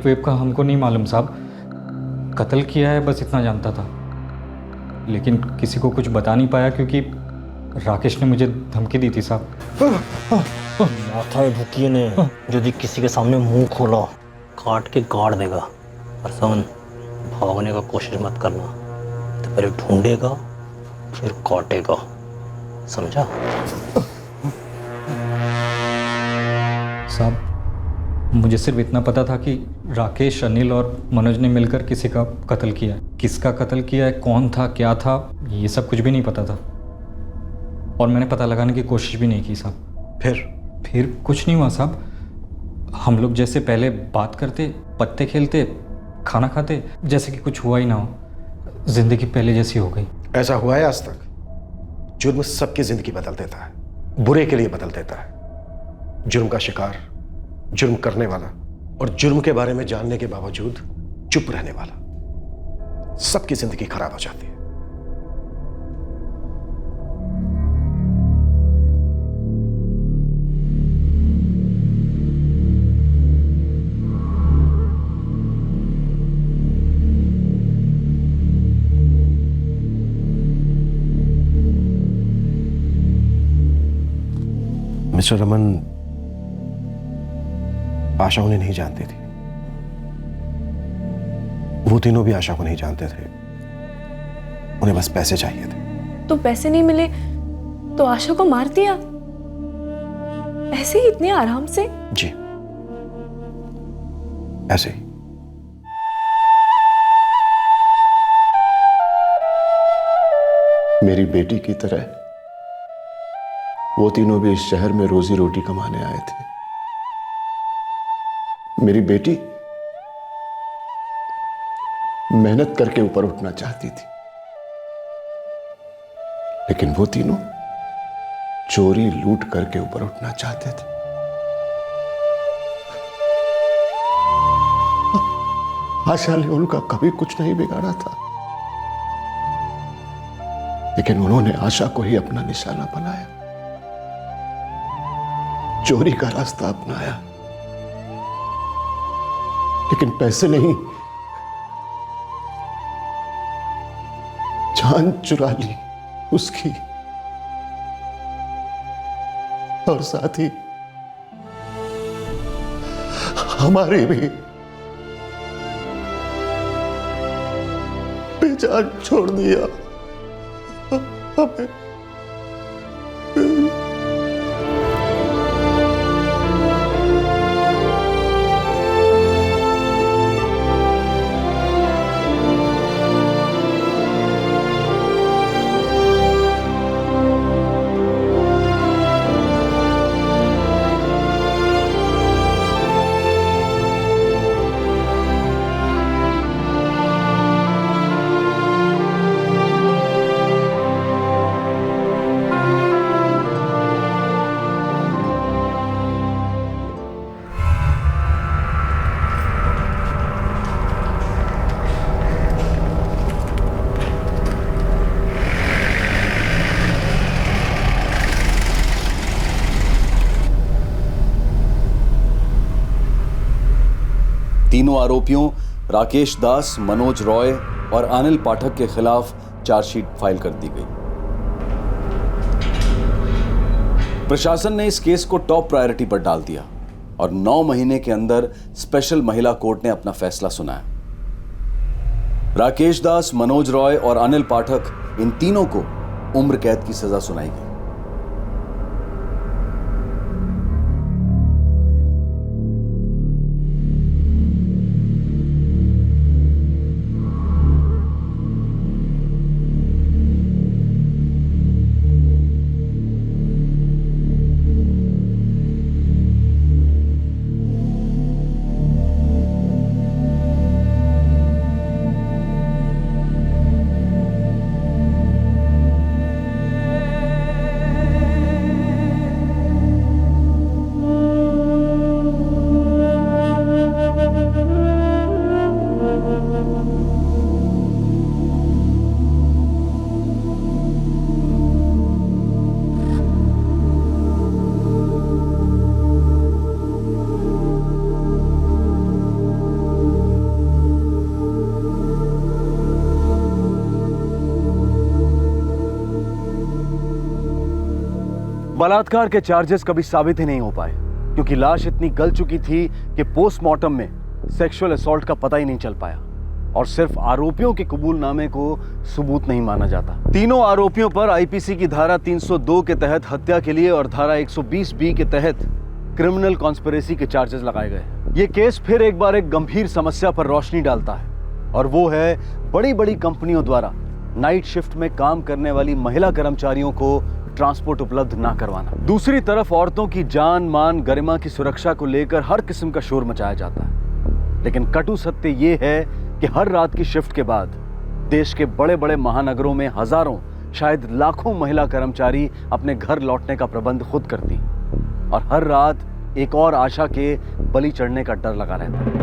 वेप का हमको नहीं मालूम साहब। कत्ल किया है बस इतना जानता था, लेकिन किसी को कुछ बता नहीं पाया क्योंकि राकेश ने मुझे धमकी दी थी साहब। माथा भूकिए ने यदि किसी के सामने मुंह खोला काट के गाड़ देगा। और समझ, भागने का कोशिश मत करना, तो पहले ढूंढेगा फिर काटेगा, समझा? साहब, मुझे सिर्फ इतना पता था कि राकेश, अनिल और मनोज ने मिलकर किसी का कत्ल किया है। किसका कत्ल किया है, कौन था, क्या था, ये सब कुछ भी नहीं पता था और मैंने पता लगाने की कोशिश भी नहीं की साहब। फिर कुछ नहीं हुआ साहब। हम लोग जैसे पहले बात करते, पत्ते खेलते, खाना खाते, जैसे कि कुछ हुआ ही ना हो। जिंदगी पहले जैसी हो गई। ऐसा हुआ है आज तक? जुर्म सबकी जिंदगी बदल देता है, बुरे के लिए बदल देता है। जुर्म का शिकार, जुर्म करने वाला और जुर्म के बारे में जानने के बावजूद चुप रहने वाला, सबकी जिंदगी खराब हो जाती है। मिस्टर रमन, आशा उन्हें नहीं जानती थी। वो तीनों भी आशा को नहीं जानते थे। उन्हें बस पैसे चाहिए थे। तो पैसे नहीं मिले तो आशा को मार दिया ऐसे ही, इतने आराम से? जी, ऐसे ही। मेरी बेटी की तरह वो तीनों भी इस शहर में रोजी रोटी कमाने आए थे। मेरी बेटी मेहनत करके ऊपर उठना चाहती थी, लेकिन वो तीनों चोरी लूट करके ऊपर उठना चाहते थे। आशा ने उनका कभी कुछ नहीं बिगाड़ा था, लेकिन उन्होंने आशा को ही अपना निशाना बनाया, चोरी का रास्ता अपनाया, लेकिन पैसे नहीं, जान चुरा ली उसकी, और साथ ही हमारी भी बेजान छोड़ दिया हमें। तीनों आरोपियों राकेश दास, मनोज रॉय और अनिल पाठक के खिलाफ चार्जशीट फाइल कर दी गई। प्रशासन ने इस केस को टॉप प्रायोरिटी पर डाल दिया। और 9 महीने के अंदर स्पेशल महिला कोर्ट ने अपना फैसला सुनाया। राकेश दास, मनोज रॉय और अनिल पाठक, इन तीनों को उम्र कैद की सजा सुनाई गई। बलात्कार के चार्जेस कभी साबित ही नहीं हो पाए क्योंकि लाश इतनी गल चुकी थी कि पोस्टमार्टम में सेक्सुअल असॉल्ट का पता ही नहीं चल पाया और सिर्फ आरोपियों के कबूलनामे को सबूत नहीं माना जाता। तीनों आरोपियों पर आईपीसी की धारा 302 के तहत हत्या के लिए और धारा 120 बी के तहत क्रिमिनल कॉन्स्पिरेसी के चार्जेस लगाए गए। ये केस फिर एक बार एक गंभीर समस्या पर रोशनी डालता है और वो है बड़ी बड़ी कंपनियों द्वारा नाइट शिफ्ट में काम करने वाली महिला कर्मचारियों को ट्रांसपोर्ट उपलब्ध ना करवाना। दूसरी तरफ औरतों की जान, मान, गरिमा की सुरक्षा को लेकर हर किस्म का शोर मचाया जाता है, लेकिन कटु सत्य ये है कि हर रात की शिफ्ट के बाद देश के बड़े बड़े महानगरों में हजारों, शायद लाखों महिला कर्मचारी अपने घर लौटने का प्रबंध खुद करती और हर रात एक और आशा के बलि चढ़ने का डर लगा रहता है।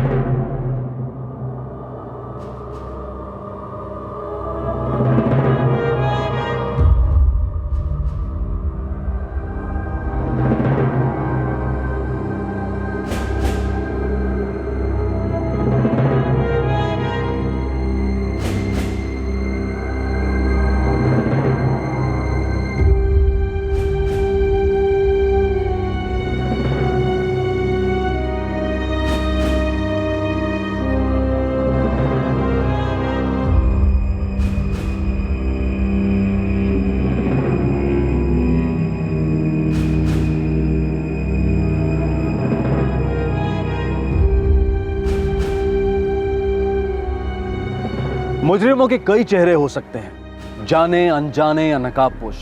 मुजरिमों के कई चेहरे हो सकते हैं, जाने अनजाने या नकाबपोश,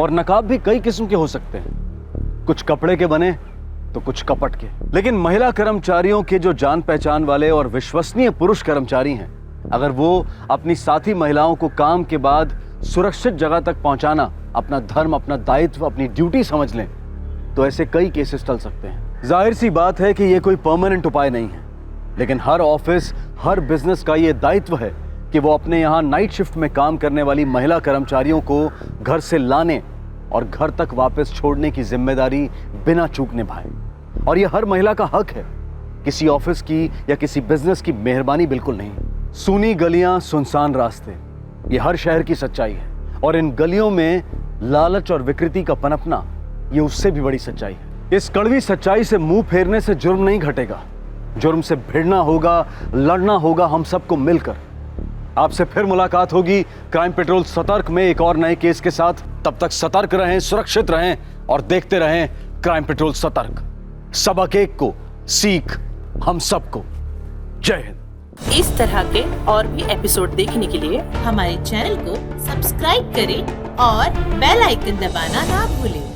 और नकाब भी कई किस्म के हो सकते हैं, कुछ कपड़े के बने तो कुछ कपट के। लेकिन महिला कर्मचारियों के जो जान पहचान वाले और विश्वसनीय पुरुष कर्मचारी हैं, अगर वो अपनी साथी महिलाओं को काम के बाद सुरक्षित जगह तक पहुंचाना अपना धर्म, अपना दायित्व, अपनी ड्यूटी समझ लें, तो ऐसे कई केसेस टल सकते हैं। जाहिर सी बात है कि ये कोई परमानेंट उपाय नहीं है, लेकिन हर ऑफिस, हर बिजनेस का ये दायित्व है कि वो अपने यहाँ नाइट शिफ्ट में काम करने वाली महिला कर्मचारियों को घर से लाने और घर तक वापस छोड़ने की जिम्मेदारी बिना चूक निभाए। और ये हर महिला का हक है, किसी ऑफिस की या किसी बिजनेस की मेहरबानी बिल्कुल नहीं। सूनी गलियां, सुनसान रास्ते, ये हर शहर की सच्चाई है, और इन गलियों में लालच और विकृति का पनपना, ये उससे भी बड़ी सच्चाई है। इस कड़वी सच्चाई से मुंह फेरने से जुर्म नहीं घटेगा, जुर्म से भिड़ना होगा, लड़ना होगा हम सबको मिलकर। आपसे फिर मुलाकात होगी क्राइम पेट्रोल सतर्क में एक और नए केस के साथ। तब तक सतर्क रहें, सुरक्षित रहें और देखते रहें क्राइम पेट्रोल सतर्क। सबक एक को सीख हम सबको। जय हिंद। इस तरह के और भी एपिसोड देखने के लिए हमारे चैनल को सब्सक्राइब करें और बेल आइकन दबाना ना भूलें।